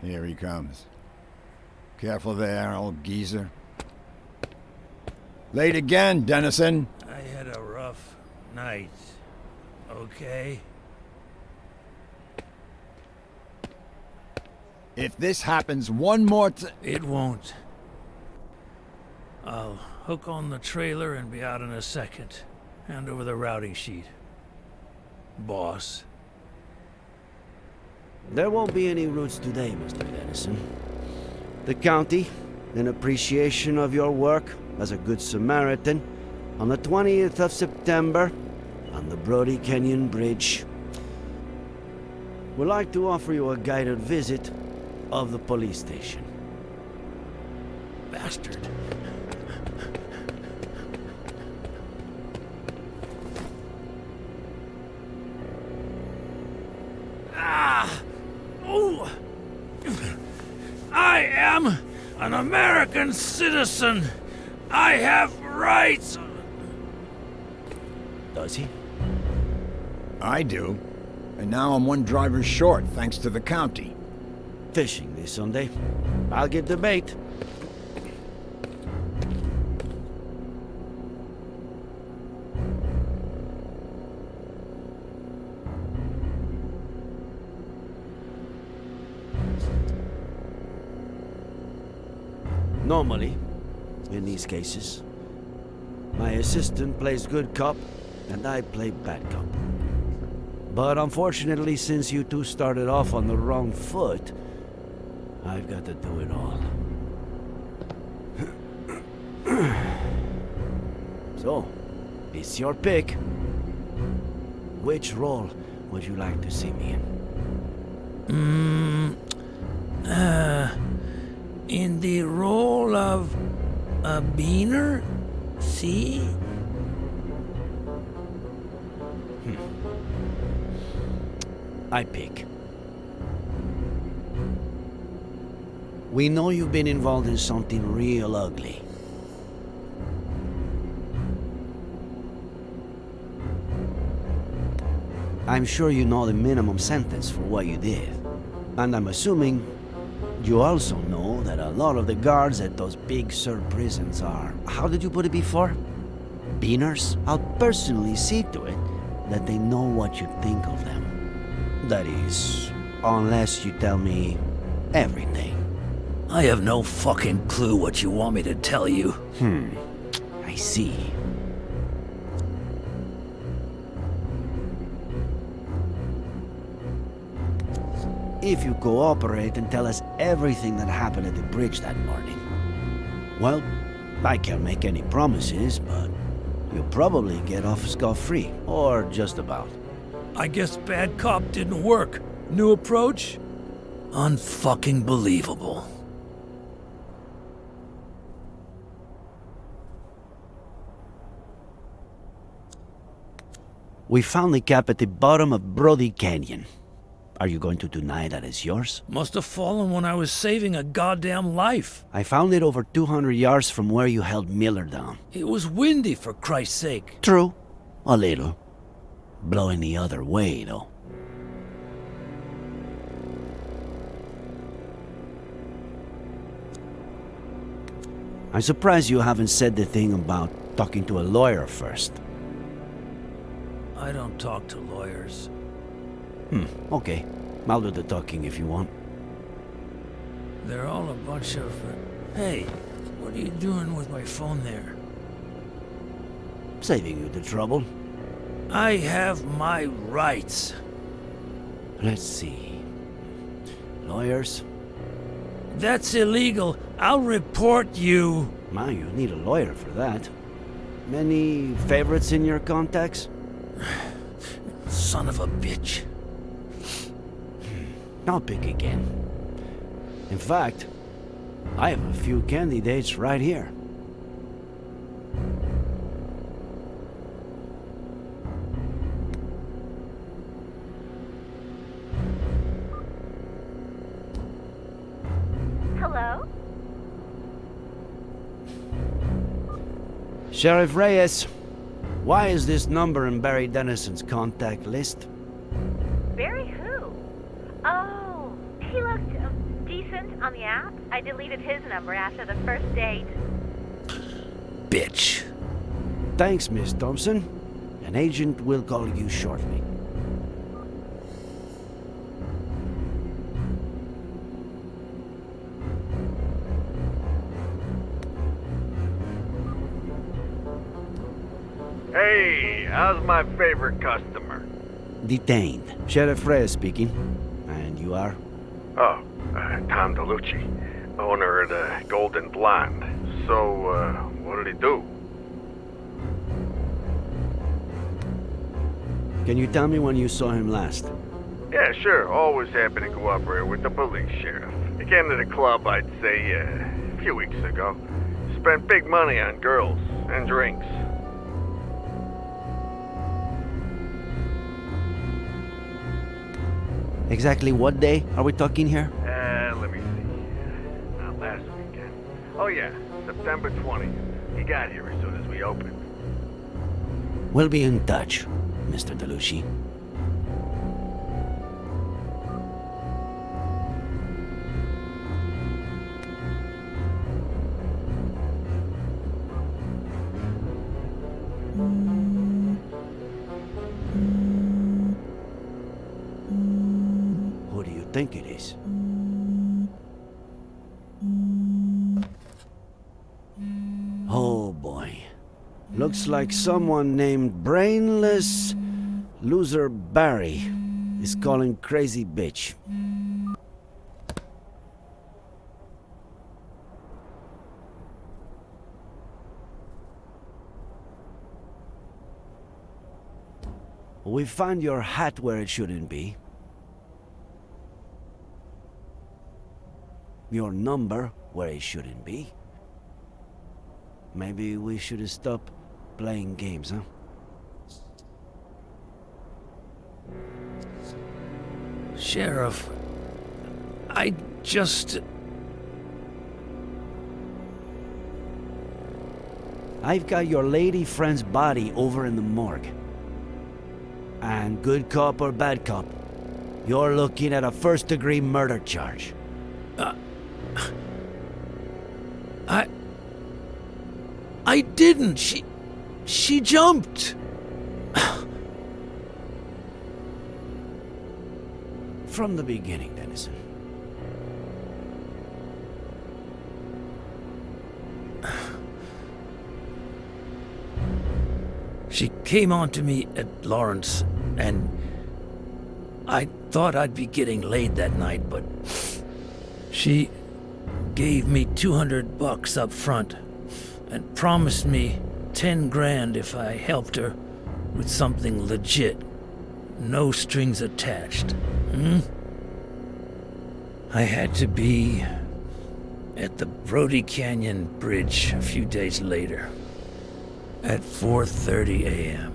Here he comes. Careful there, old geezer. Late again, Dennison. I had a rough night. Okay? If this happens one more It won't. I'll hook on the trailer and be out in a second. Hand over the routing sheet. Boss. There won't be any routes today, Mr. Dennison. The county, in appreciation of your work as a good Samaritan, on the 20th of September, on the Brody Canyon Bridge, would like to offer you a guided visit of the police station. Bastard. Oh! I am an American citizen. I have rights. Does he? I do. And now I'm one driver short, thanks to the county. Fishing this Sunday. I'll get the bait. Normally, in these cases, my assistant plays good cop and I play bad cop. But unfortunately, since you two started off on the wrong foot, I've got to do it all. So, it's your pick. Which role would you like to see me in? In the role of a beaner? See? I pick. We know you've been involved in something real ugly. I'm sure you know the minimum sentence for what you did. And I'm assuming you also know that a lot of the guards at those big Sur prisons are, how did you put it before? Beaners? I'll personally see to it that they know what you think of them. That is, unless you tell me everything. I have no fucking clue what you want me to tell you. I see. If you cooperate and tell us everything that happened at the bridge that morning. Well, I can't make any promises, but you'll probably get off scot-free, or just about. I guess bad cop didn't work. New approach? Unfucking believable. We found the cap at the bottom of Brody Canyon. Are you going to deny that it's yours? Must have fallen when I was saving a goddamn life. I found it over 200 yards from where you held Miller down. It was windy, for Christ's sake. True. A little. Blowing the other way, though. I'm surprised you haven't said the thing about talking to a lawyer first. I don't talk to lawyers. Okay. I'll do the talking if you want. They're all a bunch of... Hey, what are you doing with my phone there? Saving you the trouble. I have my rights. Let's see. Lawyers? That's illegal. I'll report you. Ma, you need a lawyer for that. Many favorites in your contacts? Son of a bitch. I'll pick again. In fact, I have a few candidates right here. Hello? Sheriff Reyes, why is this number in Barry Dennison's contact list? Barry who? Oh, he looked decent on the app. I deleted his number after the first date. Bitch. Thanks, Miss Thompson. An agent will call you shortly. Hey, how's my favorite customer? Detained. Sheriff Reyes speaking. And you are? Oh, Tom DeLucci, owner of the Golden Blonde. So, what did he do? Can you tell me when you saw him last? Yeah, sure. Always happy to cooperate with the police, Sheriff. He came to the club, I'd say, a few weeks ago. Spent big money on girls and drinks. Exactly what day are we talking here? Let me see. Not last weekend. Oh, yeah, September 20th. He got here as soon as we opened. We'll be in touch, Mr. DeLucci. Who do you think it is? Oh boy. Looks like someone named Brainless Loser Barry is calling crazy bitch. We found your hat where it shouldn't be. Your number where it shouldn't be. Maybe we should stop playing games, huh? Sheriff, I just... I've got your lady friend's body over in the morgue. And good cop or bad cop, you're looking at a first-degree murder charge. I didn't. She jumped. From the beginning, Dennison. She came on to me at Lawrence, and I thought I'd be getting laid that night, but she gave me $200 up front and promised me 10 grand if I helped her with something legit. No strings attached. I had to be at the Brody Canyon bridge a few days later at 4:30 a.m.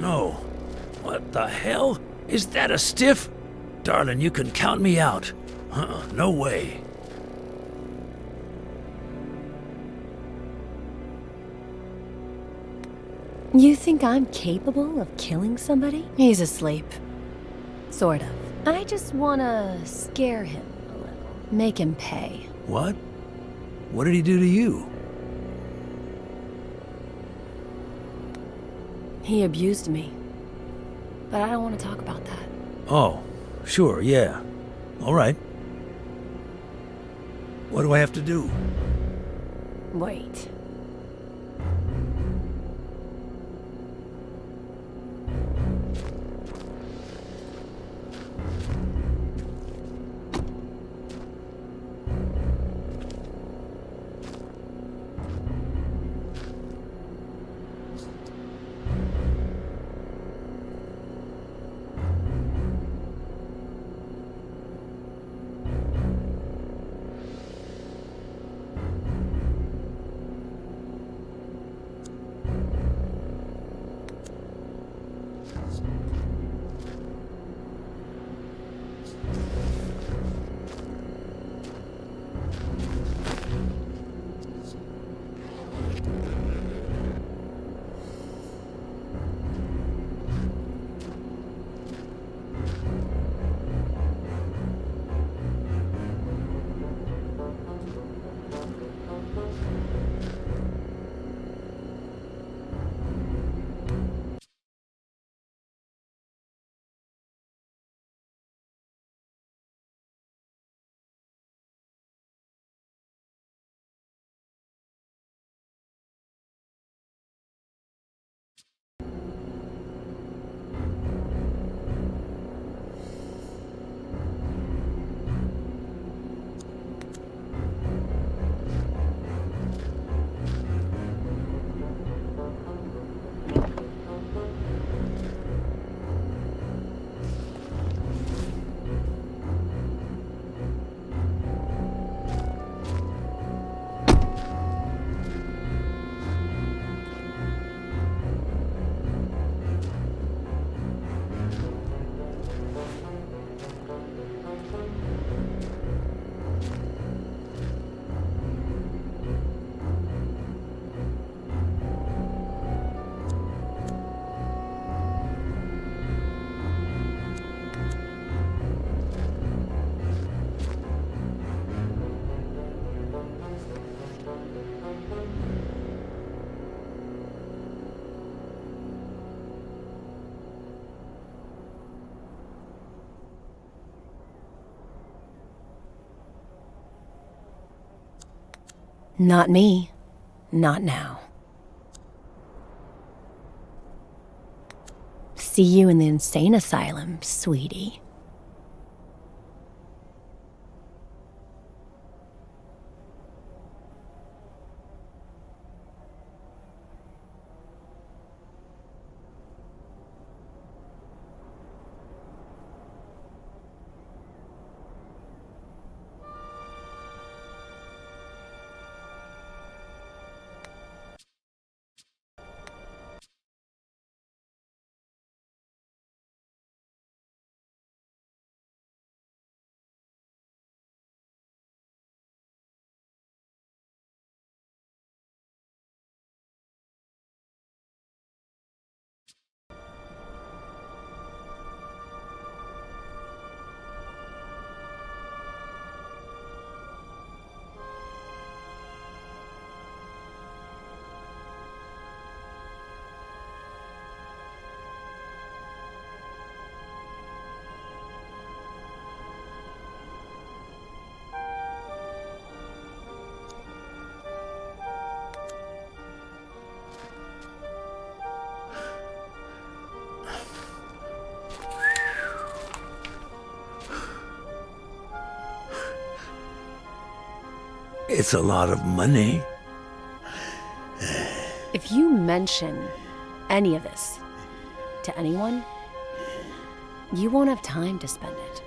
No. What the hell? Is that a stiff? Darling, you can count me out. No way. You think I'm capable of killing somebody? He's asleep. Sort of. I just wanna scare him a little. Make him pay. What? What did he do to you? He abused me. But I don't want to talk about that. Oh, sure, yeah. All right. What do I have to do? Wait. Not me. Not now. See you in the insane asylum, sweetie. It's a lot of money. If you mention any of this to anyone, you won't have time to spend it.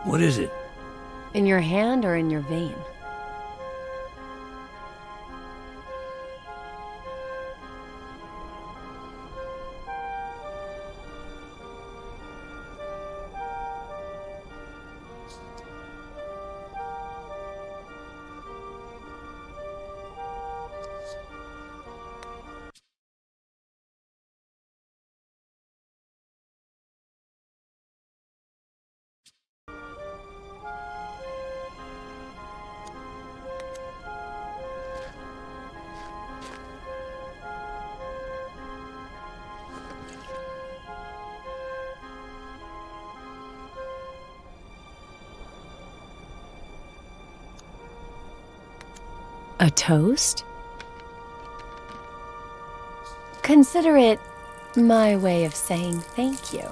What is it? In your hand or in your vein? A toast? Consider it my way of saying thank you.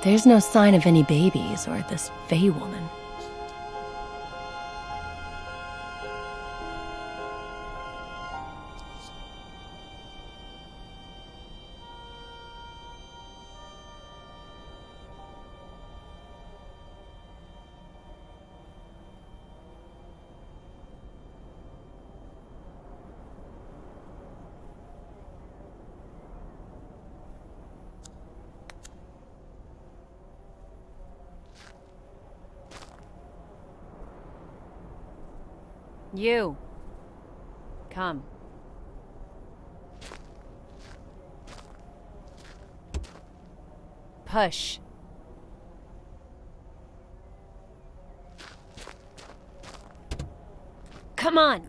There's no sign of any babies or this Fey woman. You. Come. Push. Come on.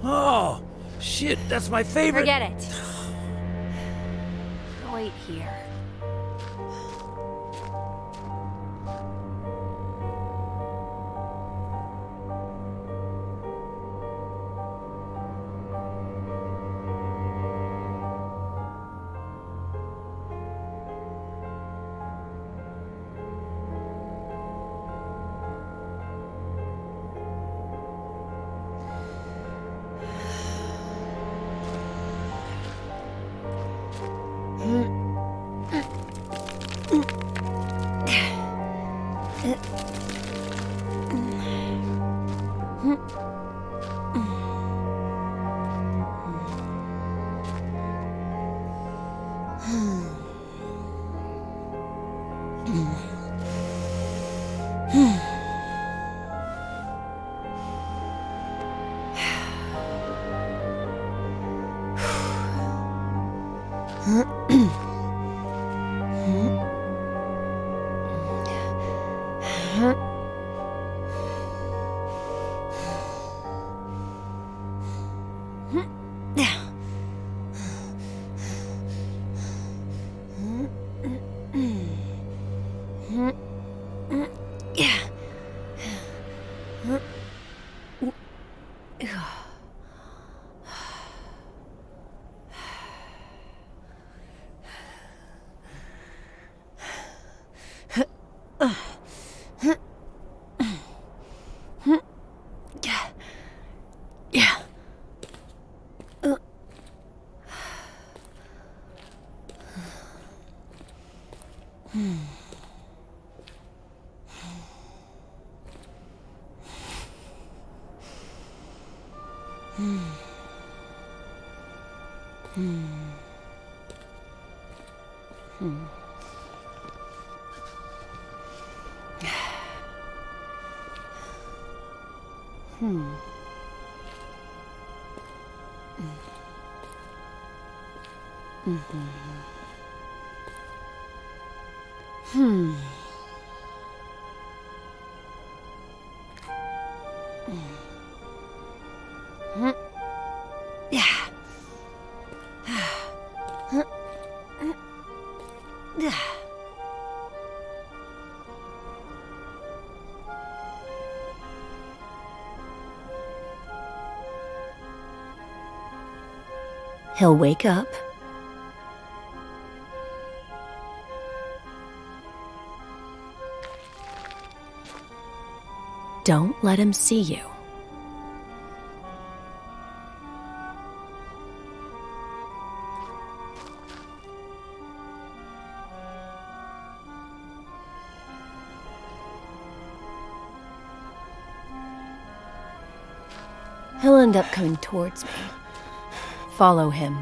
Oh, shit, that's my favorite. Forget it. Wait here. He'll wake up. Don't let him see you. He'll end up coming towards me. Follow him.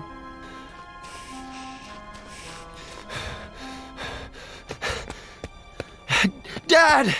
Dad!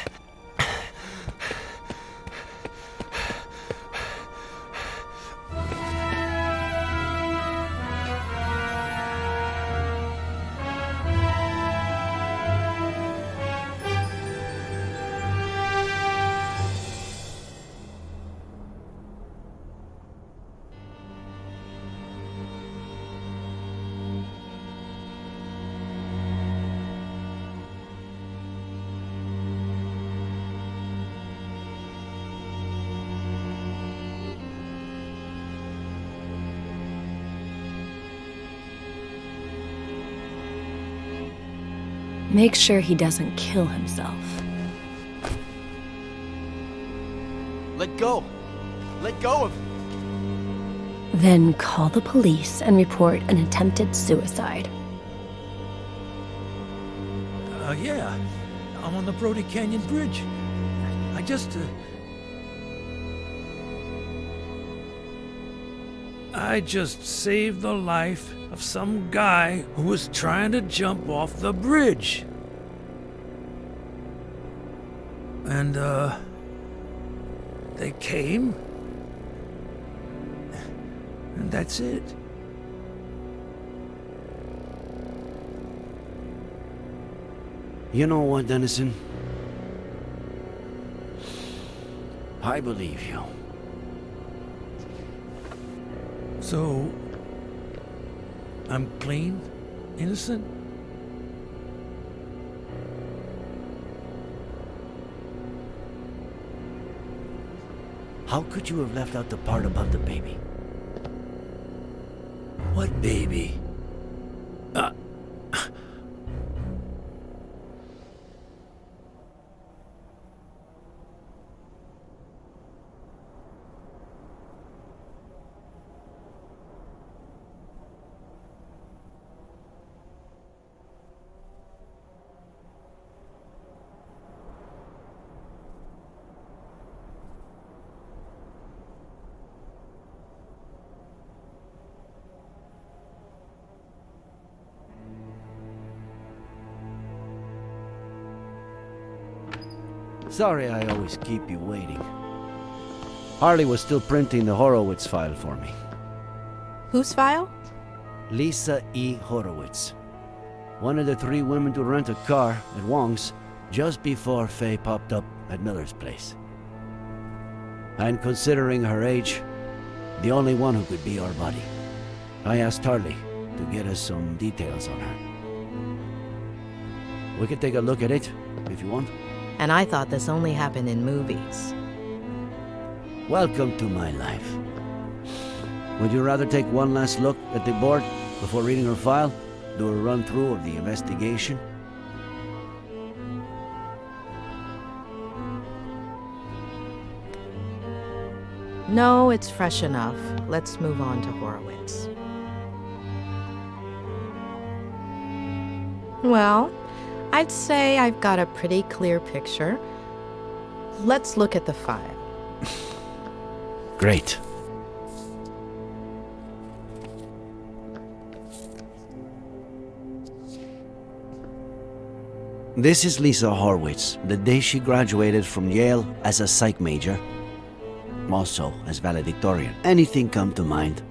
Make sure he doesn't kill himself. Let go! Let go of... Then call the police and report an attempted suicide. Yeah. I'm on the Brody Canyon Bridge. I just saved the life of some guy who was trying to jump off the bridge. And, they came. And that's it. You know what, Dennison? I believe you. So, I'm clean? Innocent? How could you have left out the part about the baby? What baby? Sorry I always keep you waiting. Harley was still printing the Horowitz file for me. Whose file? Lisa E. Horowitz. One of the 3 women to rent a car at Wong's just before Faye popped up at Miller's place. And considering her age, the only one who could be our buddy. I asked Harley to get us some details on her. We could take a look at it, if you want. And I thought this only happened in movies. Welcome to my life. Would you rather take one last look at the board before reading her file? Do a run-through of the investigation? No, it's fresh enough. Let's move on to Horowitz. Well, I'd say I've got a pretty clear picture. Let's look at the file. Great. This is Lisa Horowitz, the day she graduated from Yale as a psych major. Also, as valedictorian. Anything come to mind?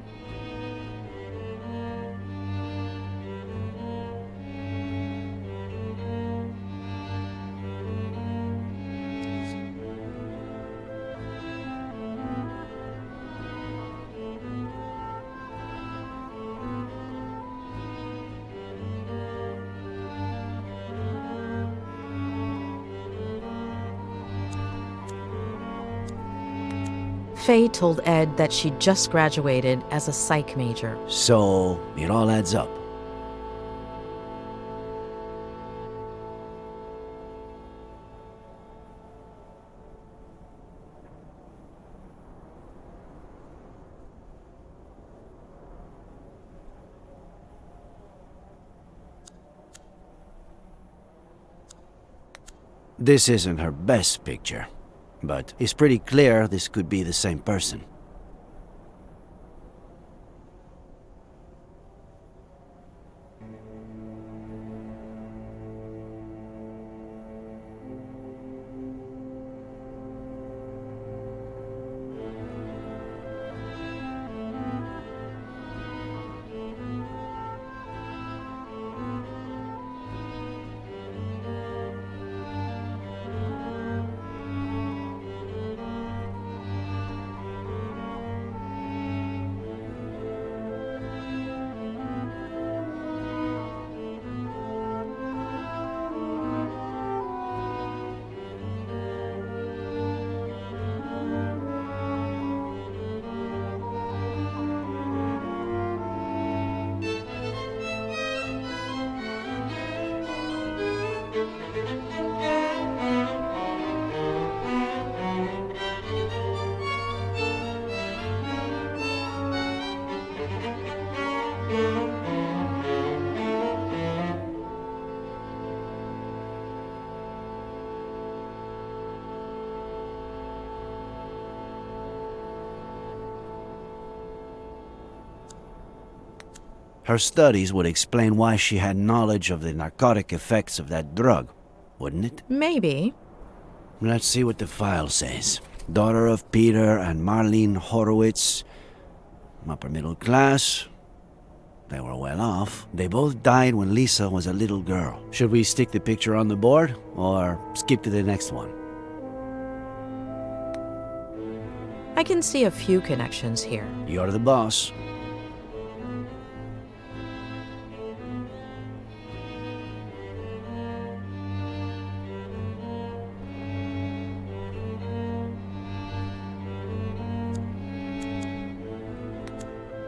Faye told Ed that she just graduated as a psych major. So, it all adds up. This isn't her best picture, but it's pretty clear this could be the same person. Her studies would explain why she had knowledge of the narcotic effects of that drug, wouldn't it? Maybe. Let's see what the file says. Daughter of Peter and Marlene Horowitz. Upper middle class. They were well off. They both died when Lisa was a little girl. Should we stick the picture on the board, or skip to the next one? I can see a few connections here. You're the boss.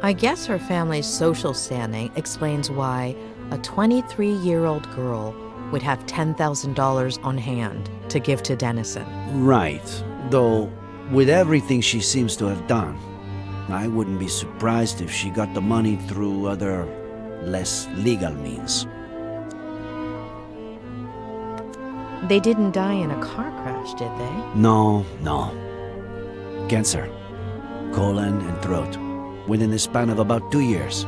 I guess her family's social standing explains why a 23-year-old girl would have $10,000 on hand to give to Dennison. Right. Though, with everything she seems to have done, I wouldn't be surprised if she got the money through other, less legal means. They didn't die in a car crash, did they? No. Cancer. Colon and throat. Within the span of about 2 years.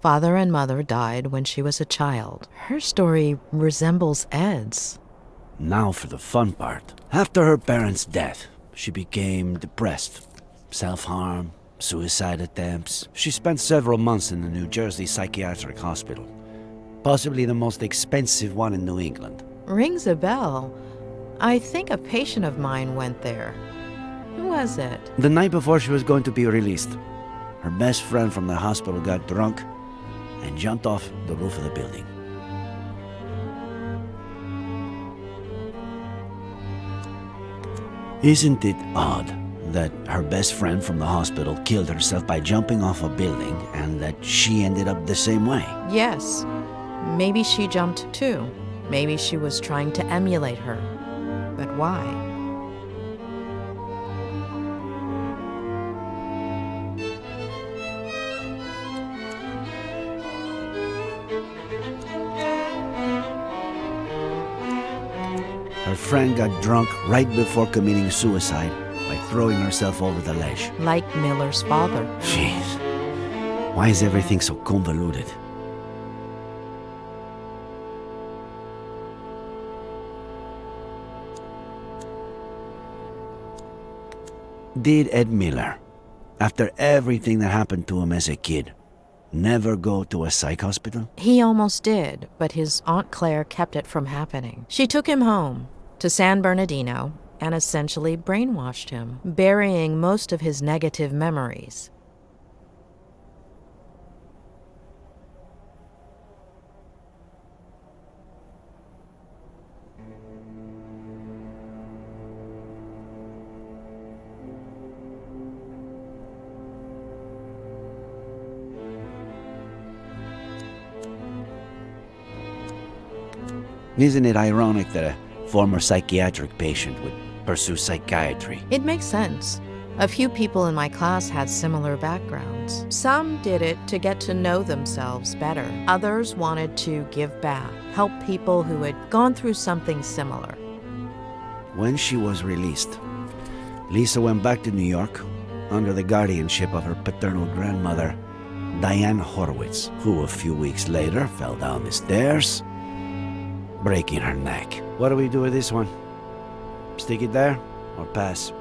Father and mother died when she was a child. Her story resembles Ed's. Now for the fun part. After her parents' death, she became depressed. Self-harm, suicide attempts. She spent several months in the New Jersey Psychiatric Hospital. Possibly the most expensive one in New England. Rings a bell. I think a patient of mine went there. Who was it? The night before she was going to be released, her best friend from the hospital got drunk and jumped off the roof of the building. Isn't it odd that her best friend from the hospital killed herself by jumping off a building and that she ended up the same way? Yes. Maybe she jumped too. Maybe she was trying to emulate her. But why? Her friend got drunk right before committing suicide by throwing herself over the ledge. Like Miller's father. Jeez. Why is everything so convoluted? Did Ed Miller, after everything that happened to him as a kid, never go to a psych hospital? He almost did, but his Aunt Claire kept it from happening. She took him home to San Bernardino and essentially brainwashed him, burying most of his negative memories. Isn't it ironic that a former psychiatric patient would pursue psychiatry? It makes sense. A few people in my class had similar backgrounds. Some did it to get to know themselves better. Others wanted to give back, help people who had gone through something similar. When she was released, Lisa went back to New York under the guardianship of her paternal grandmother, Diane Horowitz, who a few weeks later fell down the stairs, breaking her neck. What do we do with this one? Stick it there or pass?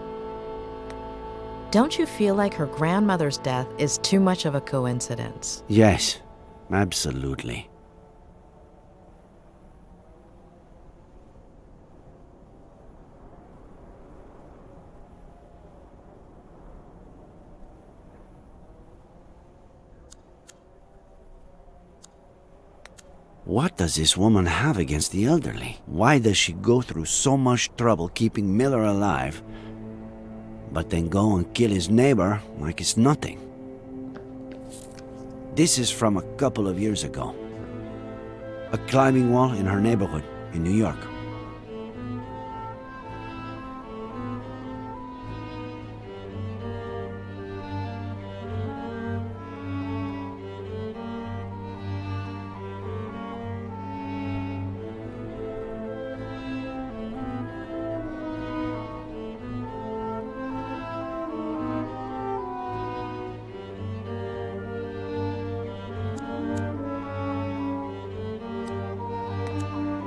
Don't you feel like her grandmother's death is too much of a coincidence? Yes, absolutely. What does this woman have against the elderly? Why does she go through so much trouble keeping Miller alive, but then go and kill his neighbor like it's nothing? This is from a couple of years ago. A climbing wall in her neighborhood in New York.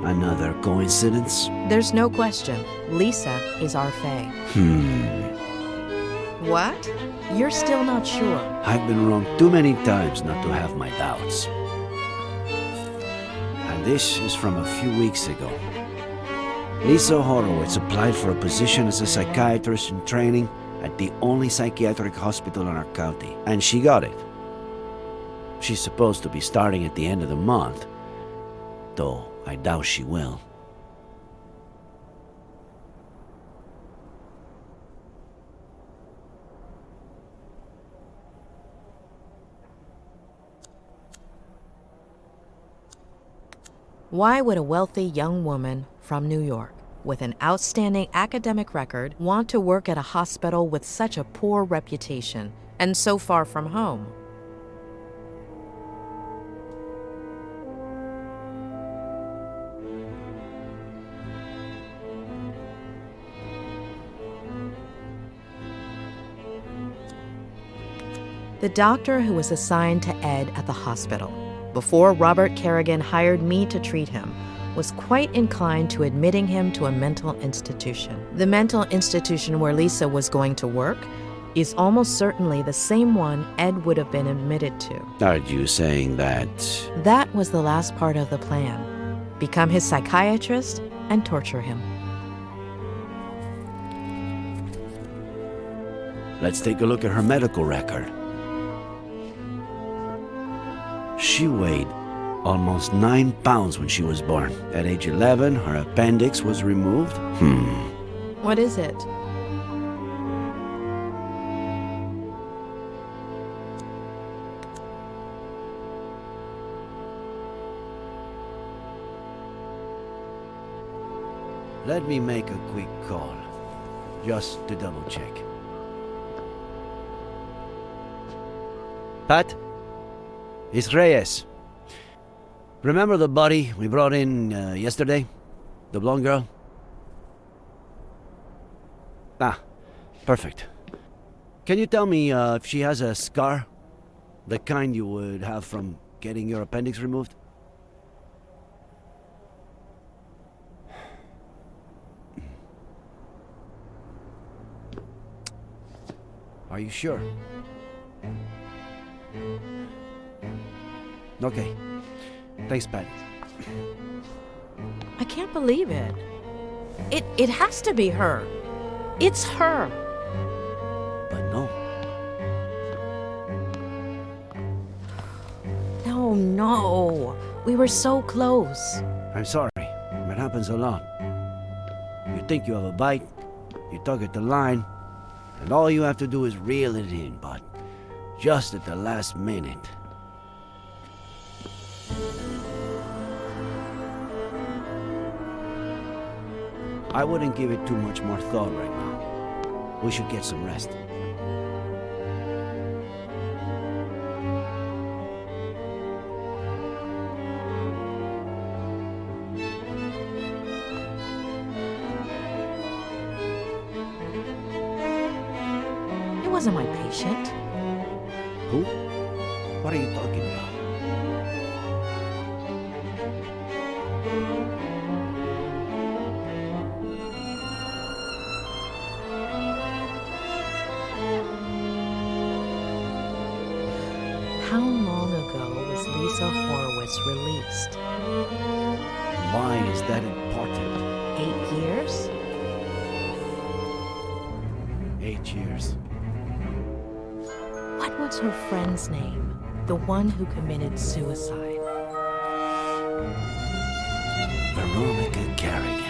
Another coincidence? There's no question. Lisa is our Fae. What? You're still not sure? I've been wrong too many times not to have my doubts. And this is from a few weeks ago. Lisa Horowitz applied for a position as a psychiatrist in training at the only psychiatric hospital in our county, and she got it. She's supposed to be starting at the end of the month, though I doubt she will. Why would a wealthy young woman from New York with an outstanding academic record want to work at a hospital with such a poor reputation and so far from home? The doctor who was assigned to Ed at the hospital, before Robert Kerrigan hired me to treat him, was quite inclined to admitting him to a mental institution. The mental institution where Lisa was going to work is almost certainly the same one Ed would have been admitted to. Are you saying that? That was the last part of the plan. Become his psychiatrist and torture him. Let's take a look at her medical record. She weighed almost 9 pounds when she was born. At age 11, her appendix was removed. What is it? Let me make a quick call, just to double check. Pat? It's Reyes. Remember the body we brought in yesterday? The blonde girl? Ah, perfect. Can you tell me if she has a scar? The kind you would have from getting your appendix removed? Are you sure? Okay. Thanks, Pat. I can't believe it. It has to be her. It's her. But no. No. We were so close. I'm sorry. It happens a lot. You think you have a bite, you tug at the line, and all you have to do is reel it in, but just at the last minute. I wouldn't give it too much more thought right now. We should get some rest. It wasn't my patient. Who? What are you talking about? How long ago was Lisa Horowitz released? Why is that important? 8 years? 8 years. What was her friend's name? The one who committed suicide. Veronica Carrigan.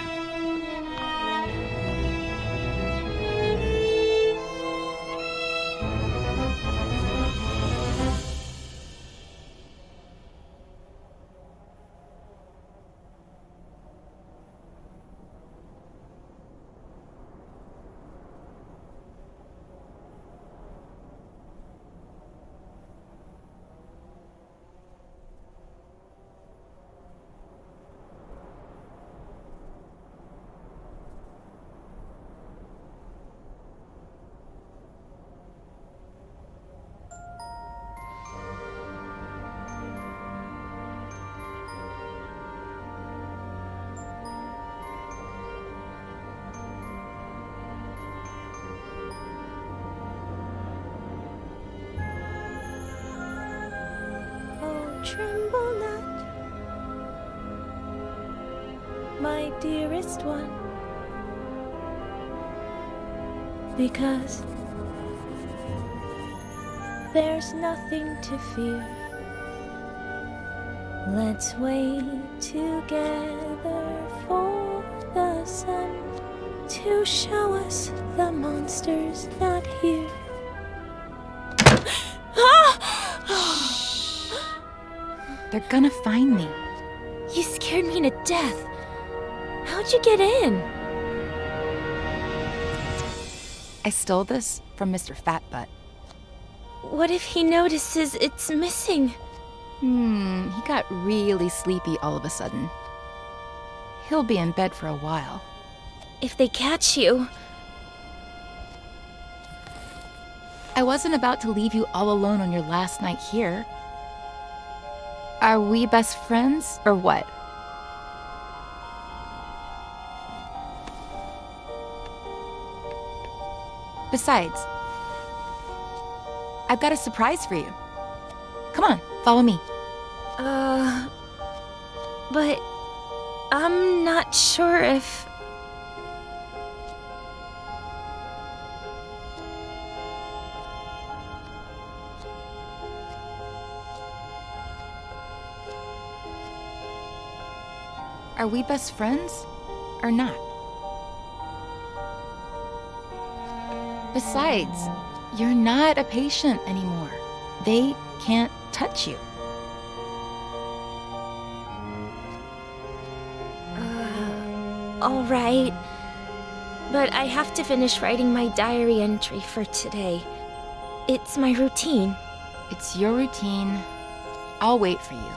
Tremble not, my dearest one, because there's nothing to fear. Let's wait together for the sun to show us the monsters not here. They're gonna find me. You scared me to death. How'd you get in? I stole this from Mr. Fatbutt. What if he notices it's missing? He got really sleepy all of a sudden. He'll be in bed for a while. If they catch you... I wasn't about to leave you all alone on your last night here. Are we best friends, or what? Besides, I've got a surprise for you. Come on, follow me. But I'm not sure if... Are we best friends, or not? Besides, you're not a patient anymore. They can't touch you. All right. But I have to finish writing my diary entry for today. It's my routine. It's your routine. I'll wait for you.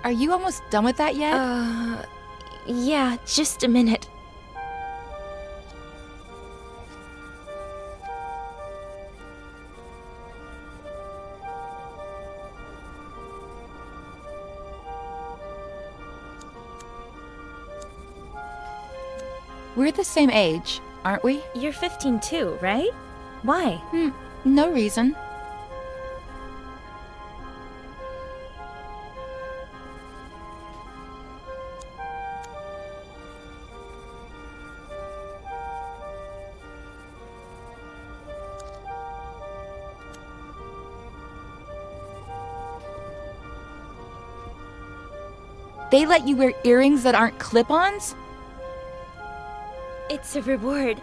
Are you almost done with that yet? Yeah, just a minute. We're the same age, aren't we? You're 15 too, right? Why? No reason. They let you wear earrings that aren't clip-ons? It's a reward.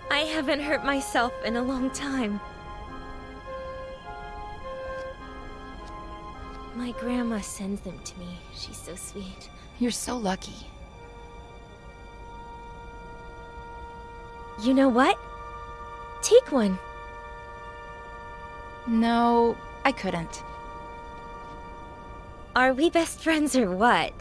I haven't hurt myself in a long time. My grandma sends them to me. She's so sweet. You're so lucky. You know what? Take one. No, I couldn't. Are we best friends or what?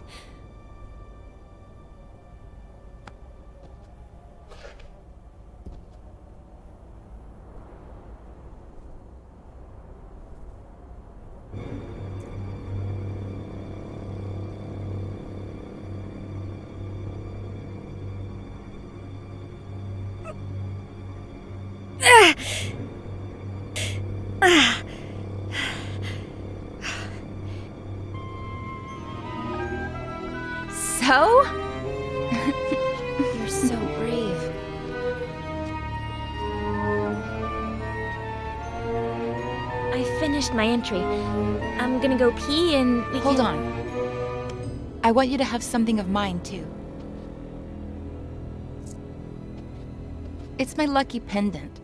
So? You're so brave. I finished my entry. I'm gonna go pee and we Hold can... on. I want you to have something of mine, too. It's my lucky pendant.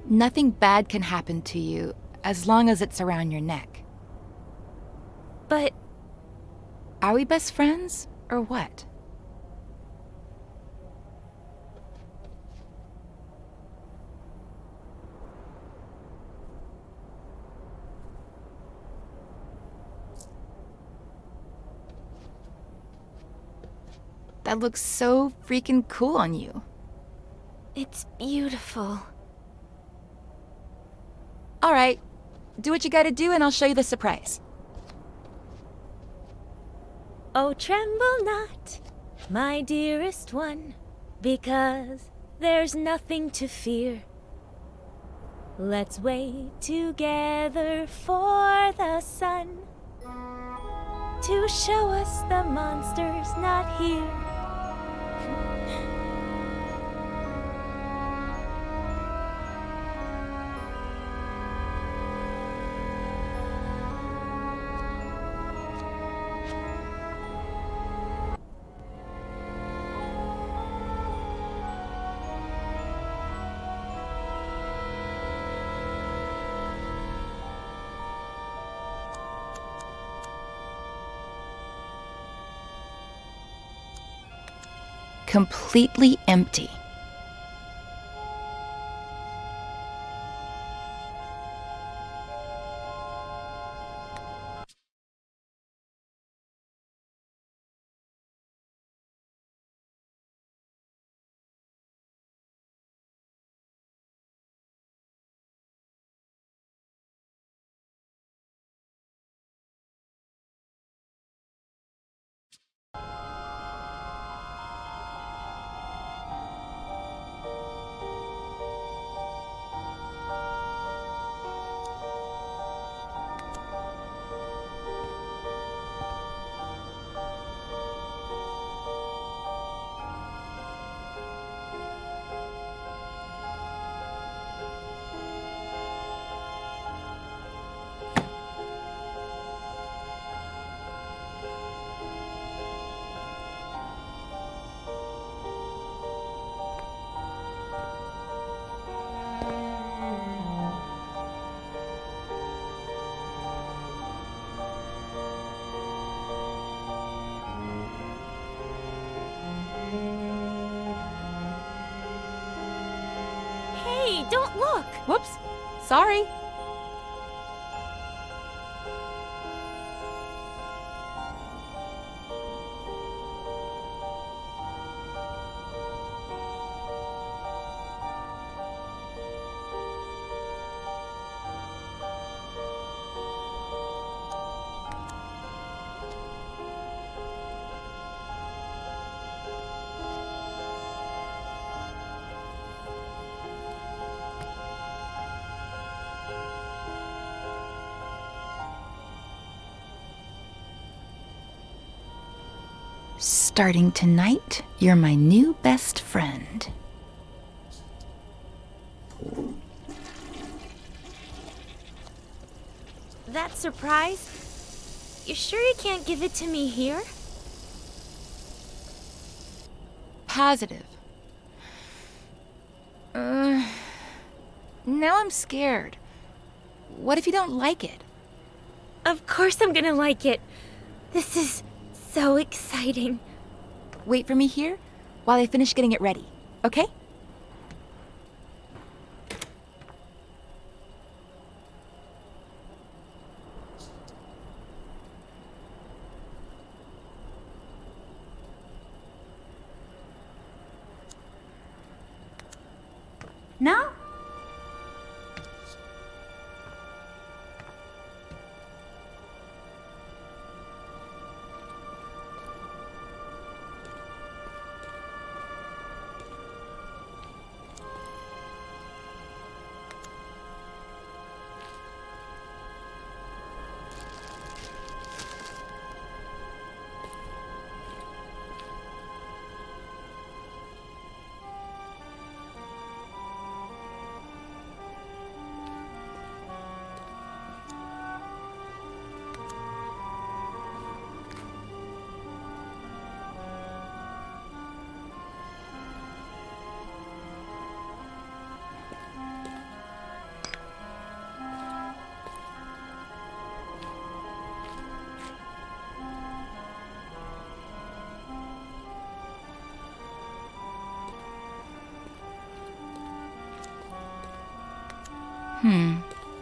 Nothing bad can happen to you as long as it's around your neck. But... Are we best friends, or what? That looks so freaking cool on you. It's beautiful. All right, do what you gotta do and I'll show you the surprise. Oh, tremble not, my dearest one, because there's nothing to fear. Let's wait together for the sun to show us the monster's not here. Completely empty. Hey, don't look! Whoops, sorry. Starting tonight, you're my new best friend. That surprise? You sure you can't give it to me here? Positive. Now I'm scared. What if you don't like it? Of course I'm gonna like it. This is so exciting. Wait for me here while I finish getting it ready, okay? No?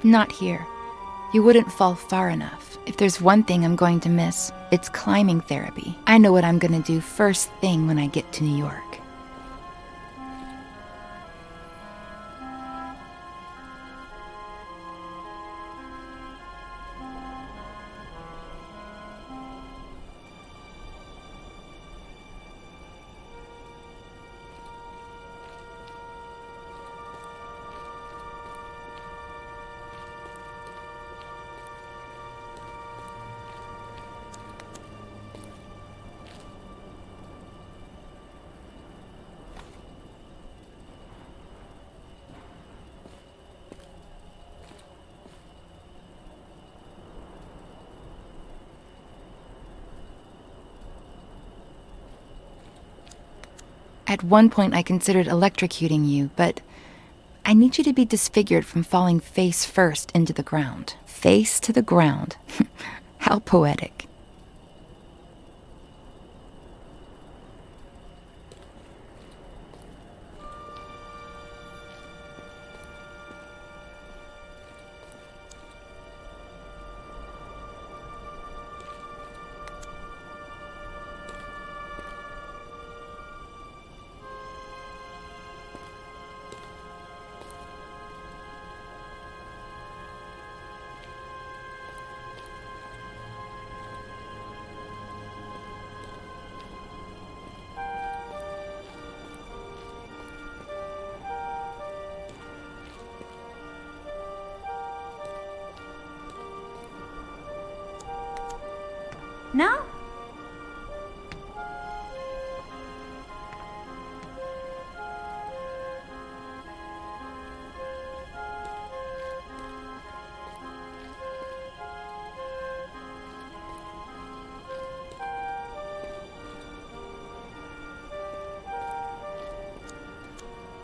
Not here. You wouldn't fall far enough. If there's one thing I'm going to miss, it's climbing therapy. I know what I'm gonna do first thing when I get to New York. At one point I considered electrocuting you, but I need you to be disfigured from falling face first into the ground. Face to the ground. How poetic. No?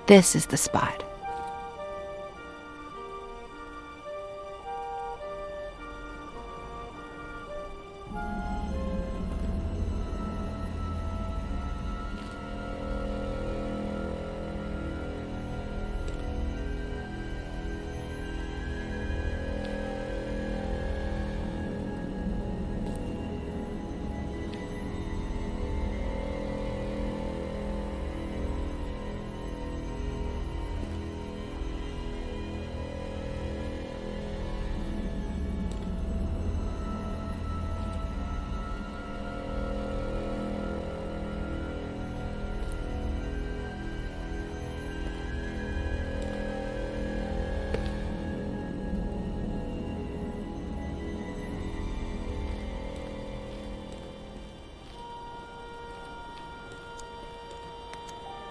This is the spot.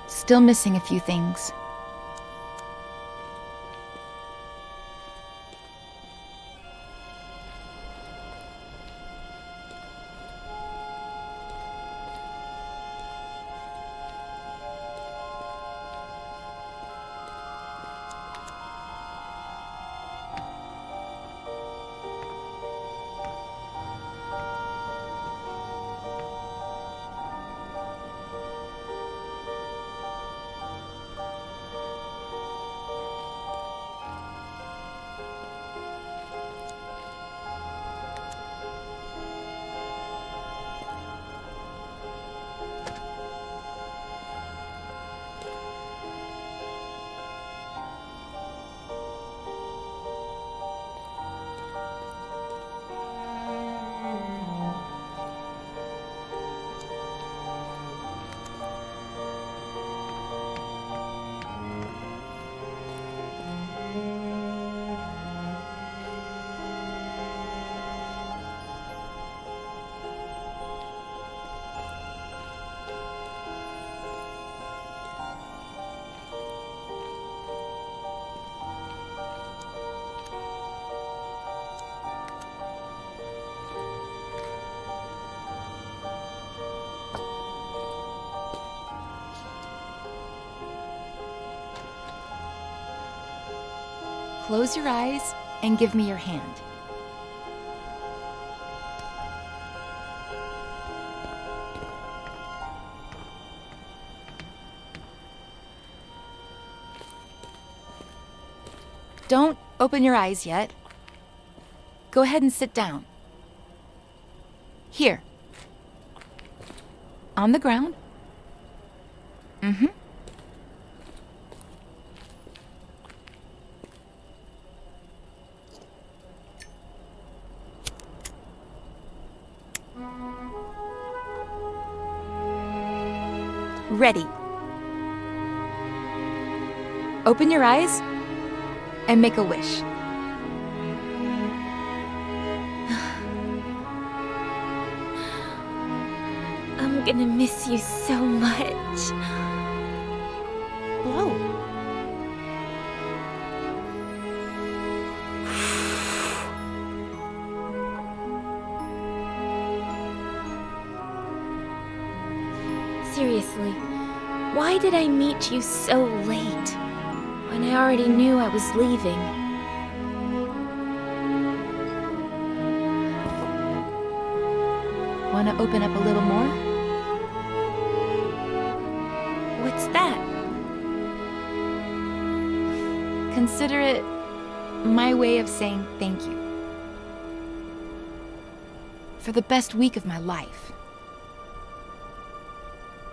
Still missing a few things. Close your eyes and give me your hand. Don't open your eyes yet. Go ahead and sit down. Here. On the ground. Mm-hmm. Ready. Open your eyes and make a wish. I'm gonna miss you so much. Blow. Seriously, why did I meet you so late? When I already knew I was leaving. Want to open up a little more? What's that? Consider it my way of saying thank you. For the best week of my life.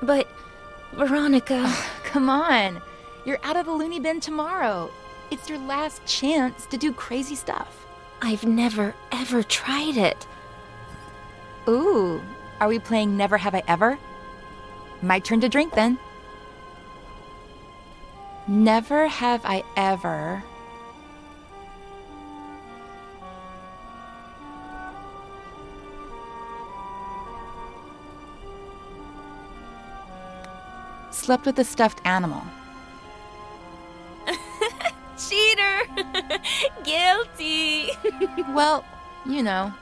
But, Veronica... Come on. You're out of the loony bin tomorrow. It's your last chance to do crazy stuff. I've never, ever tried it. Ooh, are we playing Never Have I Ever? My turn to drink then. Never have I ever... slept with a stuffed animal. Cheater! Guilty! Well, you know.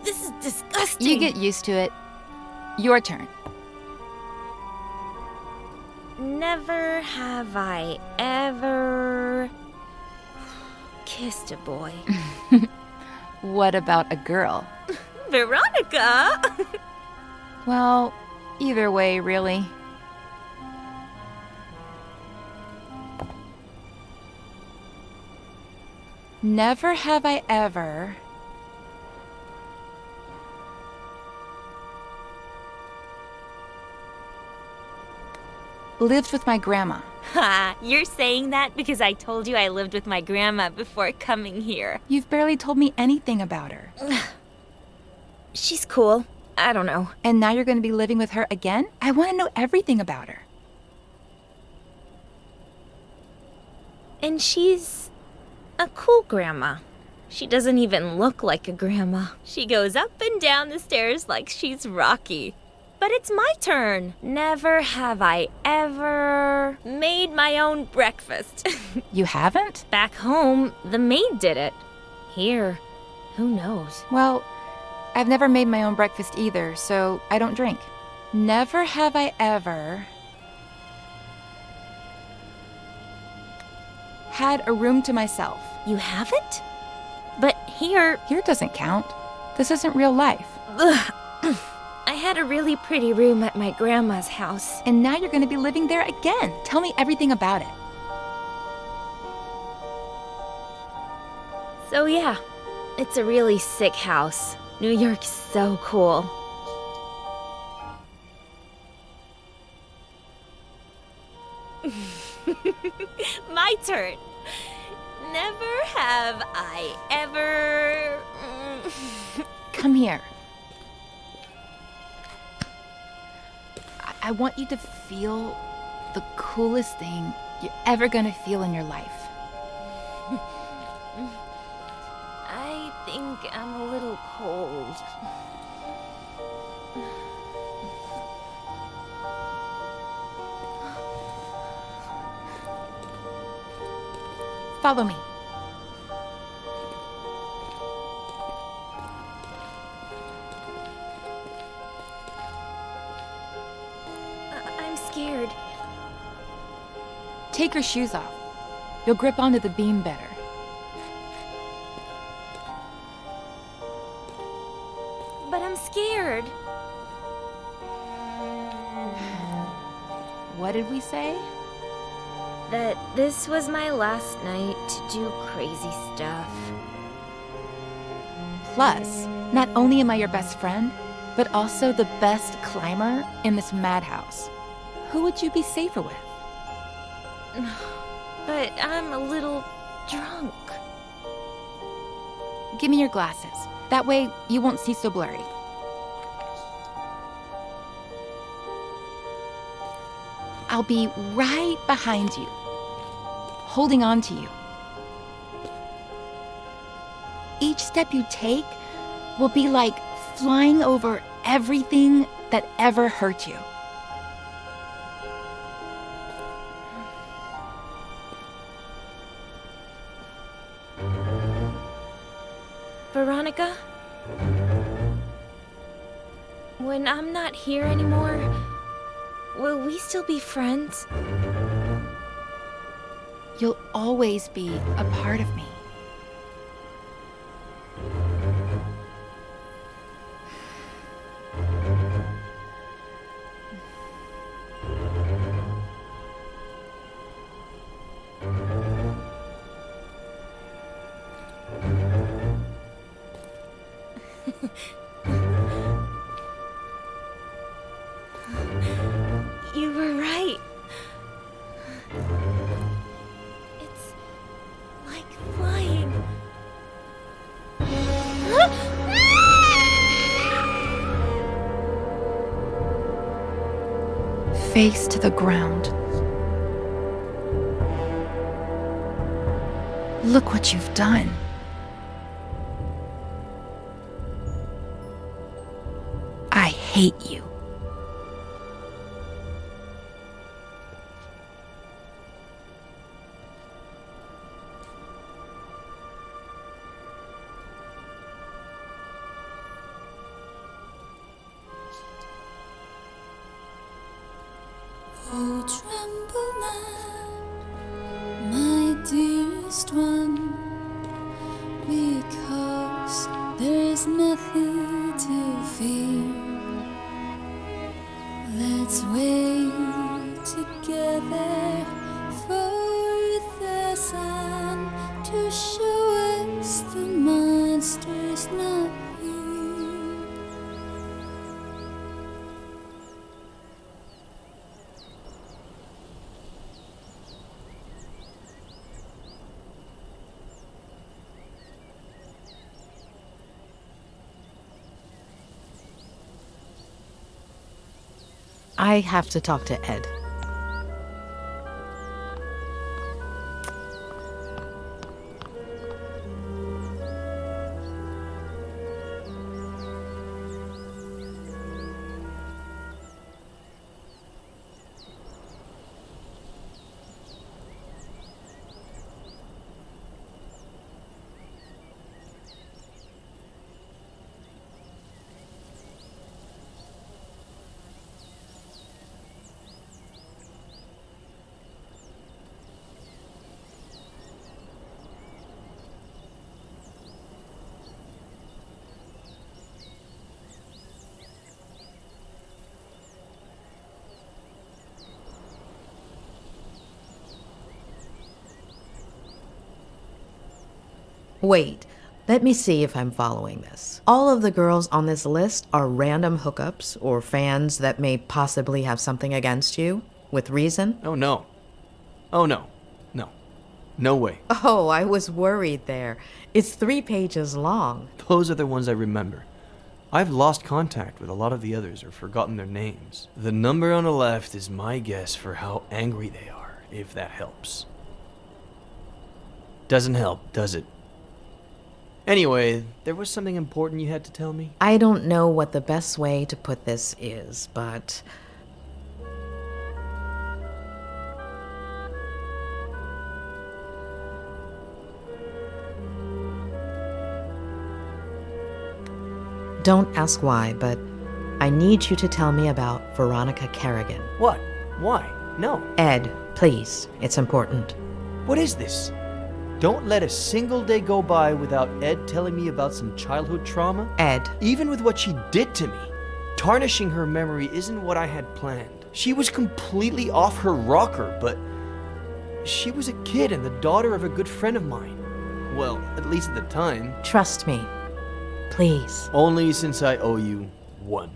This is disgusting. You get used to it. Your turn. Never have I ever kissed a boy. What about a girl? Veronica! Well, either way, really. Never have I ever... lived with my grandma. Ha! You're saying that because I told you I lived with my grandma before coming here. You've barely told me anything about her. She's cool. I don't know. And now you're going to be living with her again? I want to know everything about her. And she's a cool grandma. She doesn't even look like a grandma. She goes up and down the stairs like she's Rocky. But it's my turn. Never have I ever made my own breakfast. You haven't? Back home, the maid did it. Here, who knows? Well, I've never made my own breakfast either, so I don't drink. Never have I ever had a room to myself. You haven't? But here doesn't count. This isn't real life. I had a really pretty room at my grandma's house. And now you're going to be living there again. Tell me everything about it. So yeah, it's a really sick house. New York's so cool. My turn. Never have I ever... Come here. I want you to feel the coolest thing you're ever gonna feel in your life. I think I'm a little cold. Follow me. I'm scared. Take your shoes off. You'll grip onto the beam better. But I'm scared. What did we say? That this was my last night to do crazy stuff. Plus, not only am I your best friend, but also the best climber in this madhouse. Who would you be safer with? But I'm a little drunk. Give me your glasses. That way, you won't see so blurry. I'll be right behind you, holding on to you. Each step you take will be like flying over everything that ever hurt you. Veronica? When I'm not here anymore, will we still be friends? You'll always be a part of me. You were right. It's like flying. Face to the ground. Look what you've done. I hate you. Oh, tremble not, my dearest one, because there is nothing to fear. Let's wait together for the sun to show us the monster's not here. I have to talk to Ed. Wait, let me see if I'm following this. All of the girls on this list are random hookups or fans that may possibly have something against you, with reason? Oh no. Oh no. No. No way. Oh, I was worried there. It's 3 pages long. Those are the ones I remember. I've lost contact with a lot of the others or forgotten their names. The number on the left is my guess for how angry they are, if that helps. Doesn't help, does it? Anyway, there was something important you had to tell me? I don't know what the best way to put this is, but... Don't ask why, but I need you to tell me about Veronica Kerrigan. What? Why? No. Ed, please. It's important. What is this? Don't let a single day go by without Ed telling me about some childhood trauma. Ed. Even with what she did to me, tarnishing her memory isn't what I had planned. She was completely off her rocker, but she was a kid and the daughter of a good friend of mine. Well, at least at the time. Trust me. Please. Only since I owe you one.